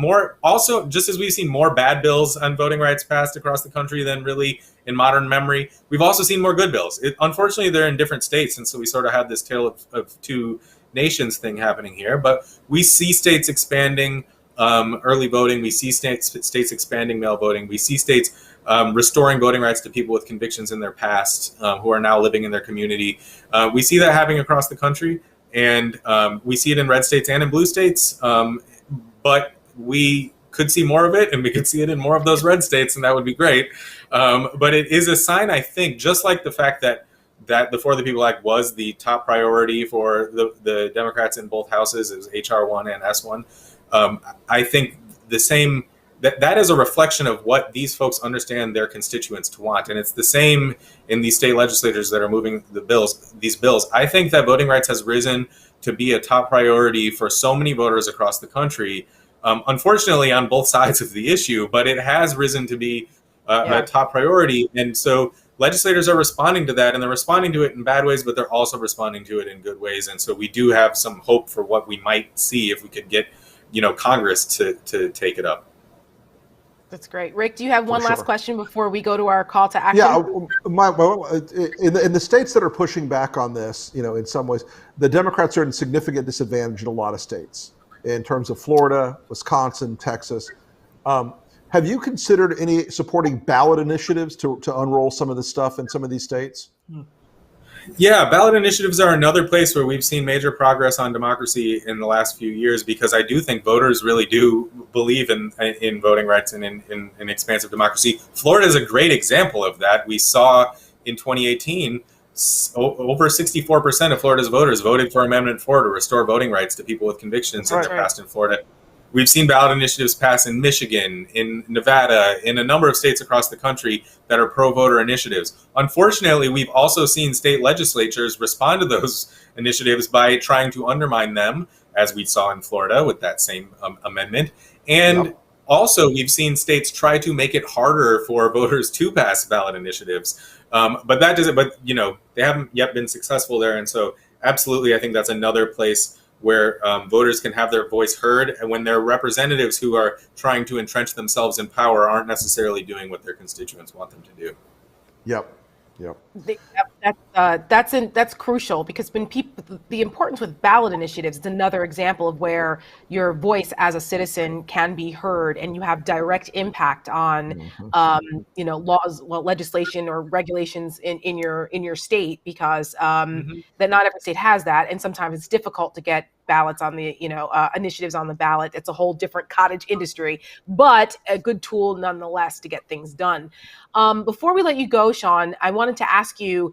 Speaker 13: just as we've seen more bad bills on voting rights passed across the country than really in modern memory, we've also seen more good bills. Unfortunately, they're in different states, and so we sort of have this tale of two nations thing happening here. But we see states expanding early voting. We see states expanding mail voting. We see states restoring voting rights to people with convictions in their past who are now living in their community. We see that happening across the country. And we see it in red states and in blue states, but we could see more of it, and we could see it in more of those red states, and that would be great. But it is a sign, I think, just like the fact that the For the People Act was the top priority for the Democrats in both houses. It was HR 1 and S1. I think the same, that is a reflection of what these folks understand their constituents to want. And it's the same in these state legislators that are moving these bills. I think that voting rights has risen to be a top priority for so many voters across the country, unfortunately on both sides of the issue, but it has risen to be a top priority. And so legislators are responding to that, and they're responding to it in bad ways, but they're also responding to it in good ways. And so we do have some hope for what we might see if we could get, Congress to take it up.
Speaker 1: That's great. Rick, do you have one last question before we go to our call to action?
Speaker 2: Yeah, in the states that are pushing back on this, in some ways, the Democrats are in significant disadvantage in a lot of states, in terms of Florida, Wisconsin, Texas. Have you considered any supporting ballot initiatives to unroll some of this stuff in some of these states?
Speaker 13: Yeah, ballot initiatives are another place where we've seen major progress on democracy in the last few years, because I do think voters really do believe in voting rights and in expansive democracy. Florida is a great example of that. We saw in 2018, over 64% of Florida's voters voted for Amendment 4 to restore voting rights to people with convictions, and they're passed in Florida. We've seen ballot initiatives pass in Michigan, in Nevada, in a number of states across the country that are pro-voter initiatives. Unfortunately, we've also seen state legislatures respond to those initiatives by trying to undermine them, as we saw in Florida with that same amendment. And also, we've seen states try to make it harder for voters to pass ballot initiatives. But that doesn't. But they haven't yet been successful there. And so, absolutely, I think that's another place where voters can have their voice heard, and when their representatives who are trying to entrench themselves in power aren't necessarily doing what their constituents want them to do.
Speaker 2: Yep.
Speaker 1: That's crucial, because when the importance with ballot initiatives, it's another example of where your voice as a citizen can be heard, and you have direct impact on laws, legislation or regulations in your state, because that not every state has that, and sometimes it's difficult to get ballots on the initiatives on the ballot. It's a whole different cottage industry, but a good tool nonetheless to get things done. Before we let you go, Sean, I wanted to ask you,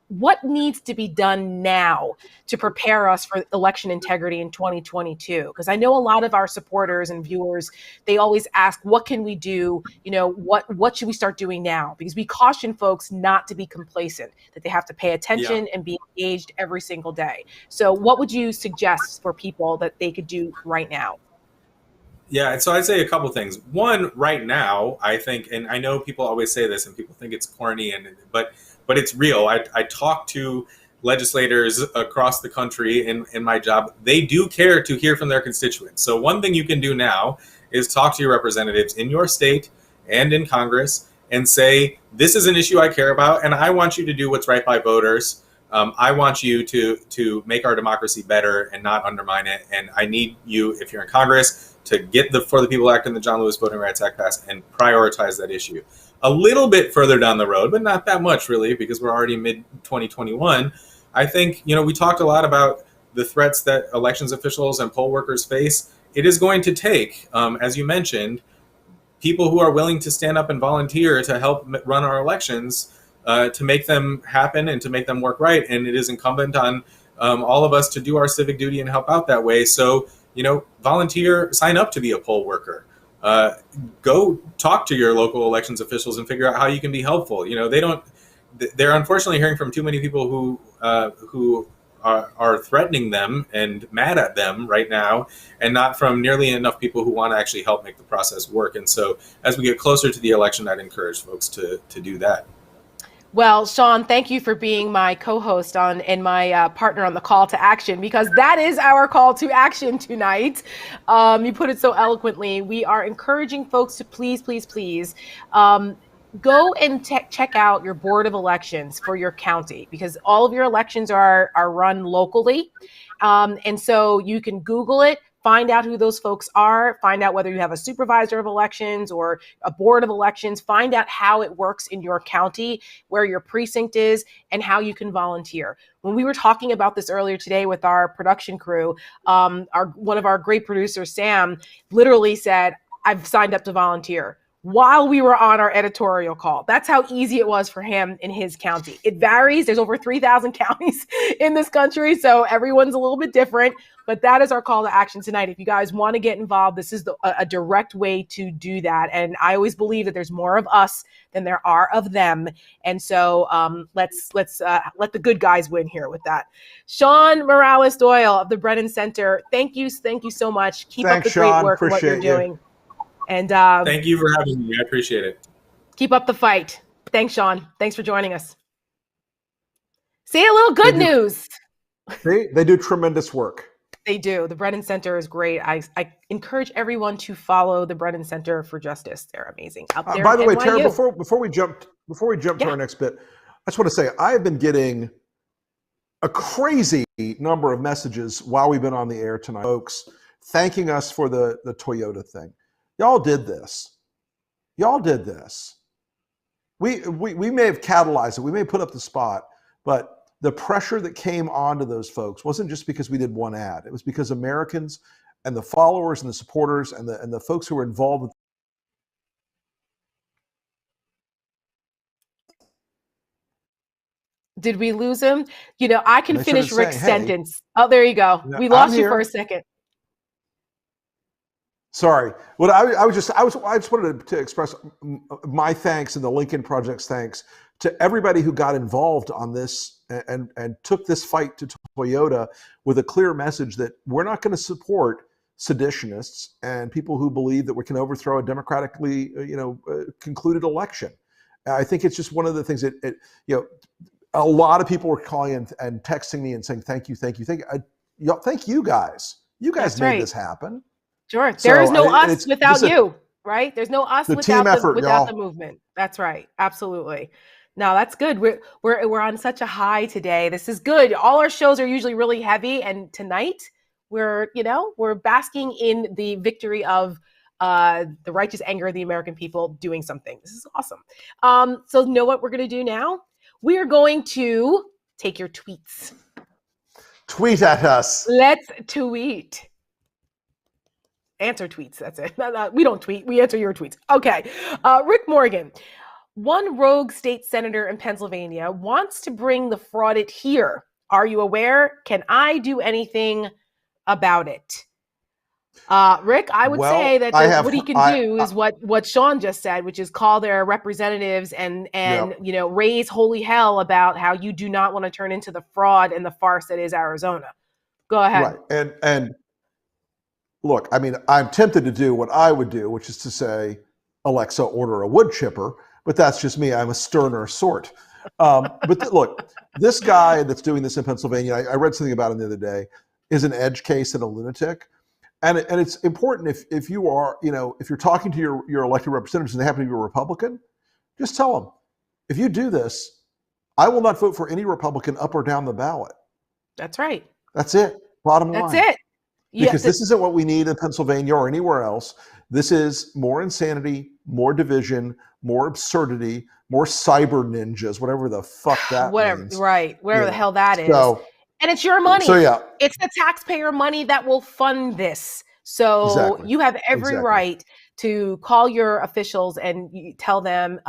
Speaker 1: what needs to be done now to prepare us for election integrity in 2022? Because I know a lot of our supporters and viewers, they always ask, what can we do? What should we start doing now? Because we caution folks not to be complacent, that they have to pay attention and be engaged every single day. So what would you suggest for people that they could do right now?
Speaker 13: Yeah, so I'd say a couple things. One, right now, I think, and I know people always say this and people think it's corny, but it's real. I talk to legislators across the country in my job. They do care to hear from their constituents. So one thing you can do now is talk to your representatives in your state and in Congress and say, this is an issue I care about, and I want you to do what's right by voters. I want you to make our democracy better and not undermine it. And I need you, if you're in Congress, to get the For the People Act and the John Lewis Voting Rights Act passed and prioritize that issue. A little bit further down the road, but not that much really, because we're already mid-2021. I think, we talked a lot about the threats that elections officials and poll workers face. It is going to take, as you mentioned, people who are willing to stand up and volunteer to help run our elections, to make them happen and to make them work right. And it is incumbent on all of us to do our civic duty and help out that way. So, volunteer, sign up to be a poll worker. Go talk to your local elections officials and figure out how you can be helpful. They're unfortunately hearing from too many people who are threatening them and mad at them right now, and not from nearly enough people who want to actually help make the process work. And so as we get closer to the election, I'd encourage folks to do that.
Speaker 1: Well, Sean, thank you for being my co-host and my partner on the call to action, because that is our call to action tonight. You put it so eloquently. We are encouraging folks to please go and check out your Board of Elections for your county, because all of your elections are run locally. And so you can Google it, find out who those folks are, find out whether you have a supervisor of elections or a board of elections, find out how it works in your county, where your precinct is, and how you can volunteer. When we were talking about this earlier today with our production crew, one of our great producers, Sam, literally said, I've signed up to volunteer while we were on our editorial call. That's how easy it was for him in his county. It varies. There's over 3,000 counties in this country, so everyone's a little bit different. But that is our call to action tonight. If you guys want to get involved, this is a direct way to do that. And I always believe that there's more of us than there are of them. And so let's let the good guys win here with that. Sean Morales-Doyle of the Brennan Center, thank you so much. Keep up the great work for what you're doing. And
Speaker 13: thank you for having me. I appreciate it.
Speaker 1: Keep up the fight. Thanks, Sean. Thanks for joining us. See, a little good news.
Speaker 2: They do tremendous work.
Speaker 1: They do. The Brennan Center is great. I encourage everyone to follow the Brennan Center for Justice. They're amazing out there.
Speaker 2: By the way, Tara, before we jump to our next bit, I just want to say I have been getting a crazy number of messages while we've been on the air tonight, folks, thanking us for the Toyota thing. Y'all did this. We may have catalyzed it. We may have put up the spot, but the pressure that came onto those folks wasn't just because we did one ad. It was because Americans and the followers and the supporters and the folks who were involved with
Speaker 1: Did we lose him? I can finish Rick's sentence. Oh, there you go. We lost you for a second.
Speaker 2: Sorry. What I just wanted to express my thanks and the Lincoln Project's thanks to everybody who got involved on this and took this fight to Toyota with a clear message that we're not going to support seditionists and people who believe that we can overthrow a democratically concluded election. I think it's just one of the things that a lot of people were calling and texting me and saying thank you. Thank you guys. You guys made this happen.
Speaker 1: Sure. There is no us without you, right? There's no us without the movement. That's right. Absolutely. No, that's good. We're on such a high today. This is good. All our shows are usually really heavy, and tonight we're basking in the victory of the righteous anger of the American people doing something. This is awesome. So know what we're going to do now? We are going to take your tweets.
Speaker 2: Tweet at us.
Speaker 1: Let's tweet. Answer tweets. That's it. We don't tweet. We answer your tweets. Okay. Rick Morgan. One rogue state senator in Pennsylvania wants to bring the fraud here. Are you aware? Can I do anything about it? Rick, I would say that what he can do is what Sean just said, which is call their representatives and raise holy hell about how you do not want to turn into the fraud and the farce that is Arizona. Go ahead.
Speaker 2: Right. And look, I mean, I'm tempted to do what I would do, which is to say, Alexa, order a wood chipper. But that's just me. I'm a sterner sort. Look, this guy that's doing this in Pennsylvania, I read something about him the other day, is an edge case and a lunatic. And it's important if you are, if you're talking to your elected representatives and they happen to be a Republican, just tell them, if you do this, I will not vote for any Republican up or down the ballot.
Speaker 1: That's right.
Speaker 2: That's it. Bottom line.
Speaker 1: That's it.
Speaker 2: Because this isn't what we need in Pennsylvania or anywhere else. This is more insanity, more division, more absurdity, more cyber ninjas, whatever the fuck that means.
Speaker 1: Right. Whatever the hell that is. And it's your money.
Speaker 2: So, yeah.
Speaker 1: It's the taxpayer money that will fund this. So you have every right to call your officials and tell them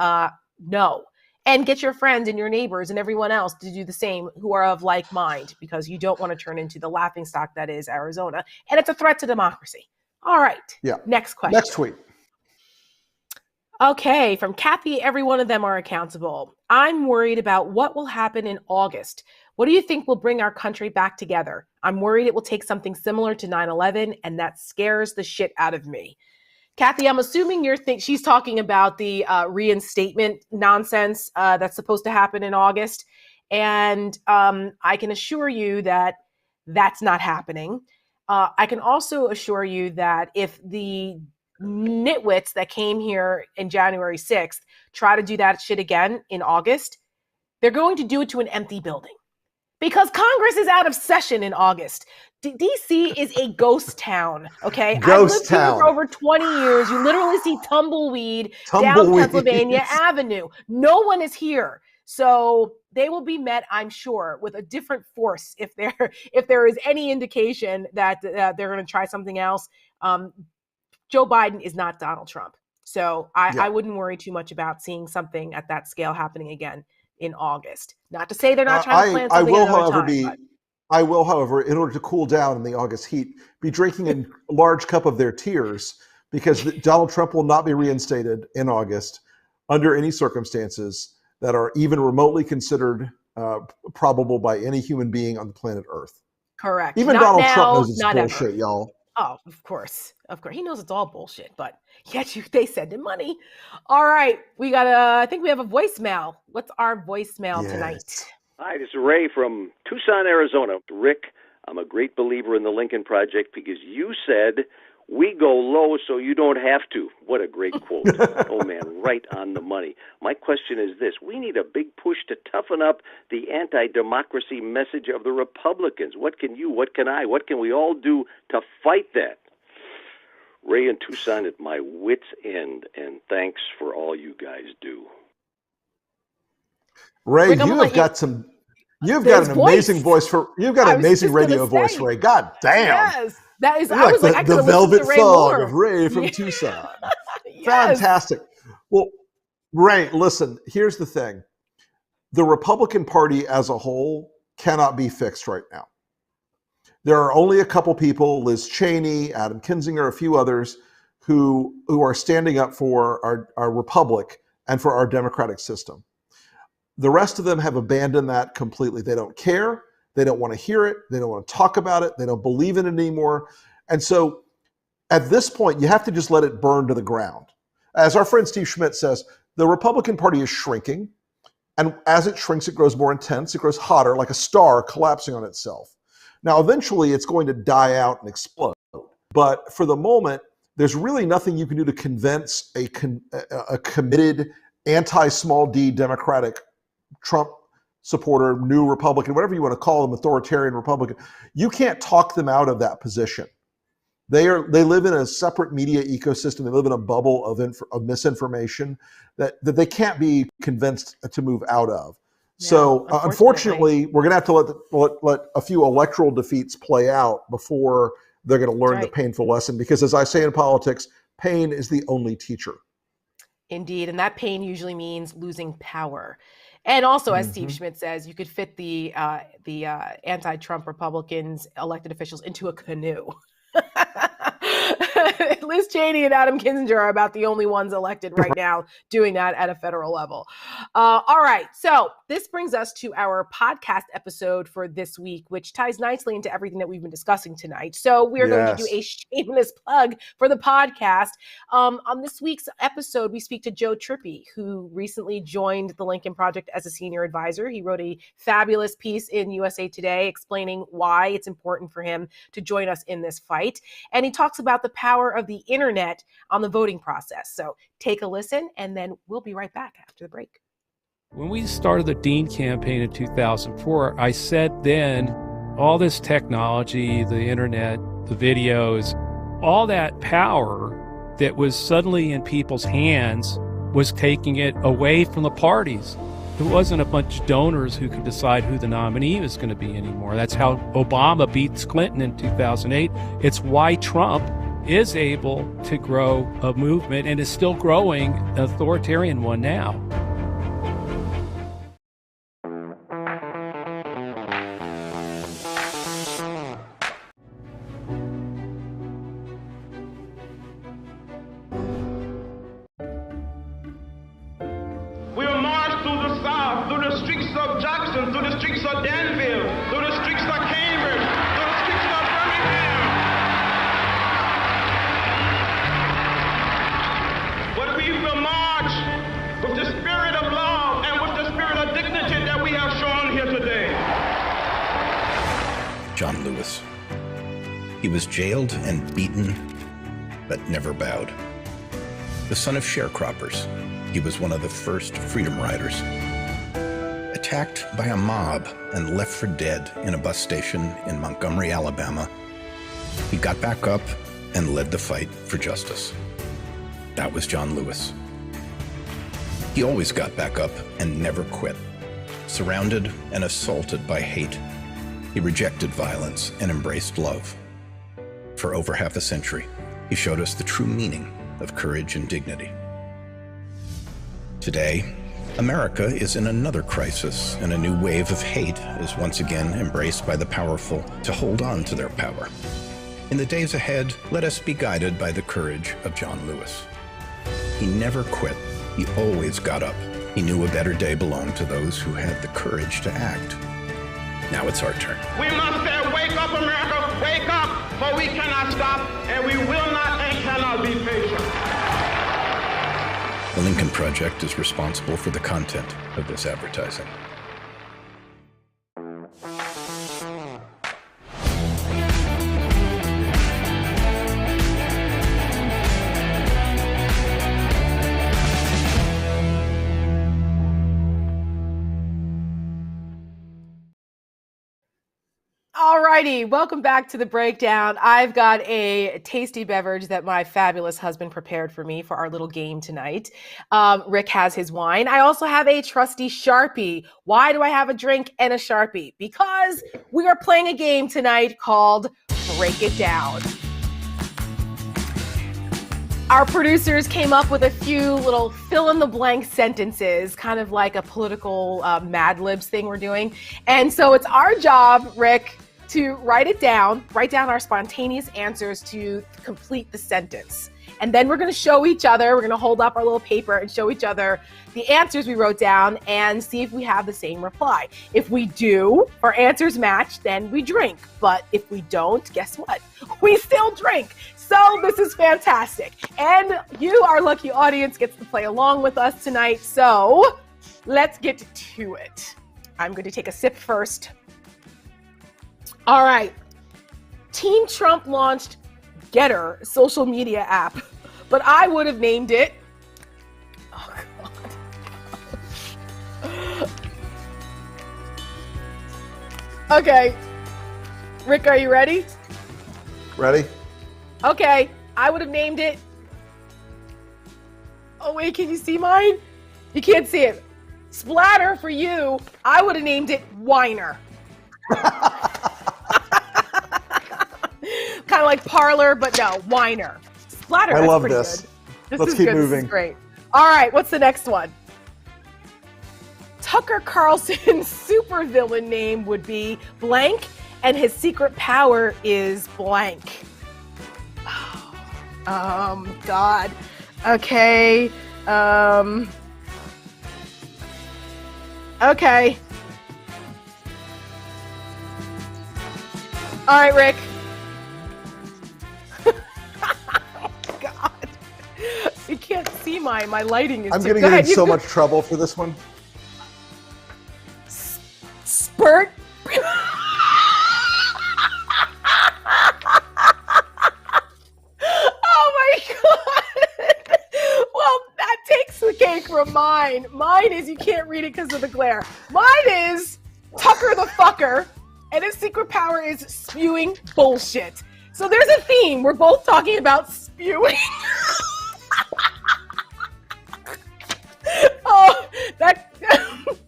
Speaker 1: no. And get your friends and your neighbors and everyone else to do the same who are of like mind, because you don't want to turn into the laughingstock that is Arizona. And it's a threat to democracy. All right.
Speaker 2: Yeah.
Speaker 1: Next question.
Speaker 2: Next tweet.
Speaker 1: Okay. From Kathy, every one of them are accountable. I'm worried about what will happen in August. What do you think will bring our country back together? I'm worried it will take something similar to 9/11, and that scares the shit out of me. Kathy, I'm assuming she's talking about the reinstatement nonsense that's supposed to happen in August. And I can assure you that that's not happening. I can also assure you that if the nitwits that came here in January 6th try to do that shit again in August, they're going to do it to an empty building. Because Congress is out of session in August. DC is a ghost town, okay? I've lived here for over 20 years. You literally see tumbleweed down Pennsylvania Avenue. No one is here. So they will be met, I'm sure, with a different force if there is any indication that they're going to try something else. Joe Biden is not Donald Trump. So I wouldn't worry too much about seeing something at that scale happening again in August. Not to say they're not trying to plan something at another time.
Speaker 2: I will, however, in order to cool down in the August heat, be drinking a large cup of their tears, because Donald Trump will not be reinstated in August under any circumstances that are even remotely considered probable by any human being on the planet Earth.
Speaker 1: Correct.
Speaker 2: Even
Speaker 1: not
Speaker 2: Donald
Speaker 1: now,
Speaker 2: Trump knows it's
Speaker 1: not
Speaker 2: bullshit,
Speaker 1: ever.
Speaker 2: y'all.
Speaker 1: Oh, of course. He knows it's all bullshit, but yet they send him money. All right, we got I think we have a voicemail. What's our voicemail tonight?
Speaker 20: Hi, this is Ray from Tucson, Arizona. Rick, I'm a great believer in the Lincoln Project because you said we go low so you don't have to. What a great quote. Oh, man, right on the money. My question is this. We need a big push to toughen up the anti-democracy message of the Republicans. What can you, what can I, what can we all do to fight that? Ray in Tucson at my wit's end, and thanks for all you guys do.
Speaker 2: Ray, Rick, you've got an amazing voice you've got an amazing radio voice, Ray. God damn.
Speaker 1: Yes. That is,
Speaker 2: I was like, the velvet fog of Ray from Tucson. Yes. Fantastic. Well, Ray, listen, here's the thing. The Republican Party as a whole cannot be fixed right now. There are only a couple people, Liz Cheney, Adam Kinzinger, a few others, who are standing up for our republic and for our democratic system. The rest of them have abandoned that completely. They don't care. They don't want to hear it. They don't want to talk about it. They don't believe in it anymore. And so at this point, you have to just let it burn to the ground. As our friend Steve Schmidt says, the Republican Party is shrinking. And as it shrinks, it grows more intense. It grows hotter, like a star collapsing on itself. Now, eventually, it's going to die out and explode. But for the moment, there's really nothing you can do to convince a committed anti-small d Democratic Trump supporter, new Republican, whatever you want to call them, authoritarian Republican. You can't talk them out of that position. They live in a separate media ecosystem. They live in a bubble of misinformation that they can't be convinced to move out of. Yeah, so unfortunately, we're going to have to let a few electoral defeats play out before they're going to learn the painful lesson. Because as I say in politics, pain is the only teacher.
Speaker 1: Indeed, and that pain usually means losing power. And also, as Steve Schmidt says, you could fit the anti-Trump Republicans, elected officials, into a canoe. Liz Cheney and Adam Kinzinger are about the only ones elected right now doing that at a federal level. All right. So this brings us to our podcast episode for this week, which ties nicely into everything that we've been discussing tonight. So we're going to do a shameless plug for the podcast. On this week's episode, we speak to Joe Trippy, who recently joined the Lincoln Project as a senior advisor. He wrote a fabulous piece in USA Today explaining why it's important for him to join us in this fight. And he talks about the power of the internet on the voting process. So take a listen, and then we'll be right back after the break.
Speaker 21: When we started the Dean campaign in 2004, I said then all this technology, the internet, the videos, all that power that was suddenly in people's hands was taking it away from the parties. It wasn't a bunch of donors who could decide who the nominee was going to be anymore. That's how Obama beats Clinton in 2008. It's why Trump is able to grow a movement and is still growing an authoritarian one now.
Speaker 16: We'll march through the South, through the streets of Jackson, through the streets of Danville, through the streets of Cambridge, through the streets of Birmingham. But we will march with the spirit of love and with the spirit of dignity that we have shown here today.
Speaker 22: John Lewis. He was jailed and beaten, but never bowed. The son of sharecroppers, he was one of the first freedom riders. Attacked by a mob and left for dead in a bus station in Montgomery, Alabama, he got back up and led the fight for justice. That was John Lewis. He always got back up and never quit. Surrounded and assaulted by hate, he rejected violence and embraced love. For over half a century, He showed us the true meaning of courage and dignity. Today, America is in another crisis, and a new wave of hate is once again embraced by the powerful to hold on to their power. In the days ahead, let us be guided by the courage of John Lewis. He never quit. He always got up. He knew a better day belonged to those who had the courage to act. Now it's our turn.
Speaker 16: We must say, wake up, America, wake up, for we cannot stop, and we will not and cannot be patient.
Speaker 22: The Lincoln Project is responsible for the content of this advertising.
Speaker 1: Alrighty, welcome back to the breakdown. I've got a tasty beverage that my fabulous husband prepared for me for our little game tonight. Rick has his wine. I also have a trusty Sharpie. Why do I have a drink and a Sharpie? Because we are playing a game tonight called Break It Down. Our producers came up with a few little fill-in-the-blank sentences, kind of like a political Mad Libs thing we're doing. And so it's our job, Rick, to write down our spontaneous answers to complete the sentence. And then we're going to show each other, we're going to hold up our little paper and show each other the answers we wrote down and see if we have the same reply. If we do, if our answers match, then we drink. But if we don't, guess what? We still drink. So this is fantastic. And you, our lucky audience, gets to play along with us tonight. So let's get to it. I'm going to take a sip first. All right. Team Trump launched Getter, social media app, but I would have named it. Oh, God. Okay. Rick, are you ready?
Speaker 2: Ready?
Speaker 1: Okay. I would have named it. Oh, wait, can you see mine? You can't see it. Splatter for you. I would have named it Whiner. Kind of like Parlor, but no, Whiner. Splatter.
Speaker 2: I love
Speaker 1: pretty
Speaker 2: this.
Speaker 1: Good.
Speaker 2: Let's
Speaker 1: is
Speaker 2: keep
Speaker 1: good.
Speaker 2: moving.
Speaker 1: This is great. All right, what's the next one? Tucker Carlson's supervillain name would be blank, and his secret power is blank. God. Okay. Okay. All right, Rick. Oh, God. You can't see my lighting is
Speaker 2: I'm
Speaker 1: too
Speaker 2: going to get in so much trouble for this one.
Speaker 1: Spurt. Oh, my God. Well, that takes the cake from mine. Mine is, you can't read it because of the glare. Mine is Tucker the Fucker. And his secret power is spewing bullshit. So there's a theme. We're both talking about spewing. Oh, that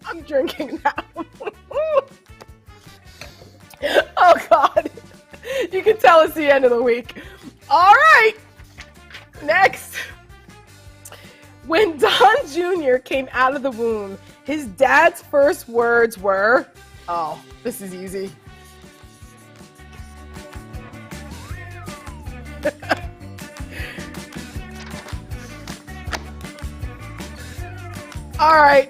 Speaker 1: I'm drinking now. Oh, God. You can tell it's the end of the week. All right. Next. When Don Jr. came out of the womb, his dad's first words were, oh, this is easy. All right.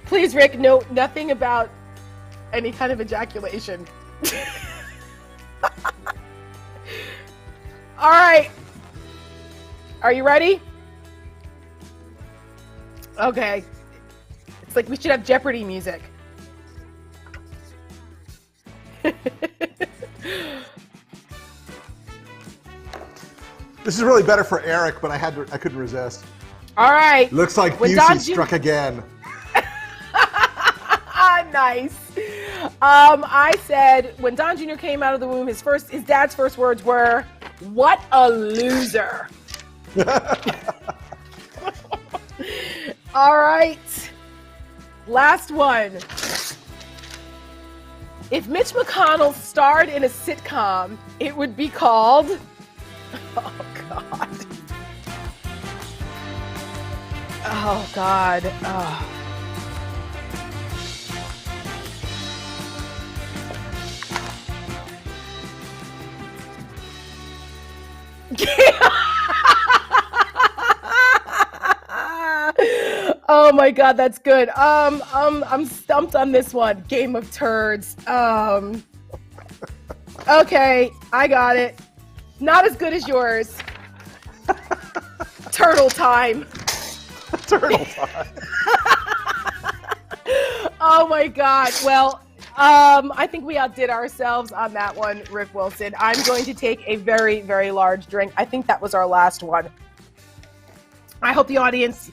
Speaker 1: Please, Rick, note nothing about any kind of ejaculation. All right. Are you ready? Okay. It's like we should have Jeopardy music.
Speaker 2: This is really better for Eric, but I couldn't resist.
Speaker 1: All right.
Speaker 2: Looks like Busey struck again.
Speaker 1: Nice. I said when Don Jr. came out of the womb, his dad's first words were, "What a loser." All right. Last one. If Mitch McConnell starred in a sitcom, it would be called... Oh, God. Oh, God. Oh. Oh my God, that's good. I'm stumped on this one. Game of Turds. Okay, I got it. Not as good as yours. Turtle Time.
Speaker 2: Turtle Time.
Speaker 1: Oh my God. Well, I think we outdid ourselves on that one, Rick Wilson. I'm going to take a very, very large drink. I think that was our last one. I hope the audience,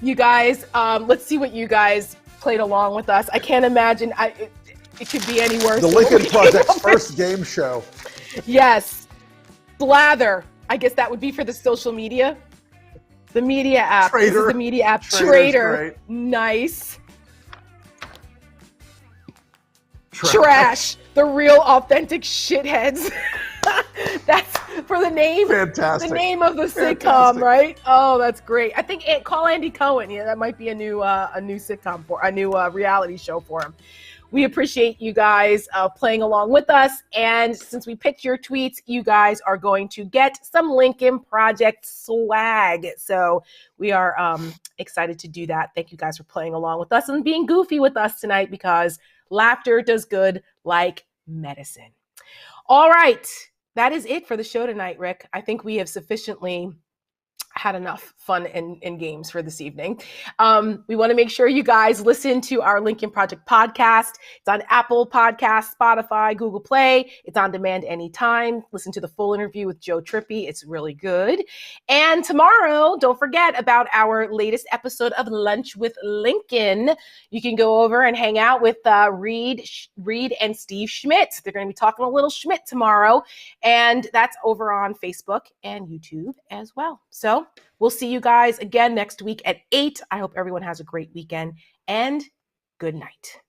Speaker 1: you guys, let's see what you guys played along with us. I can't imagine it could be any worse.
Speaker 2: The Lincoln Project's first game show.
Speaker 1: Yes. Blather. I guess that would be for the social media. The media app.
Speaker 2: Traitor.
Speaker 1: This is the media app.
Speaker 2: Traitor's
Speaker 1: Traitor.
Speaker 2: great.
Speaker 1: Nice. Trash. The real authentic shitheads. That's for the name.
Speaker 2: Fantastic.
Speaker 1: The name of the sitcom,
Speaker 2: Fantastic.
Speaker 1: right? Oh, that's great. I think call Andy Cohen. Yeah, that might be a new sitcom for a new reality show for him. We appreciate you guys playing along with us. And since we picked your tweets, you guys are going to get some Lincoln Project swag. So we are excited to do that. Thank you guys for playing along with us and being goofy with us tonight, because laughter does good like medicine. All right. That is it for the show tonight, Rick. I think we have sufficiently had enough fun and games for this evening. We want to make sure you guys listen to our Lincoln Project podcast. It's on Apple Podcasts, Spotify, Google Play. It's on demand anytime. Listen to the full interview with Joe Trippy. It's really good. And tomorrow, don't forget about our latest episode of Lunch with Lincoln. You can go over and hang out with Reed and Steve Schmidt. They're going to be talking a little Schmidt tomorrow. And that's over on Facebook and YouTube as well. So we'll see you guys again next week at 8. I hope everyone has a great weekend, and good night.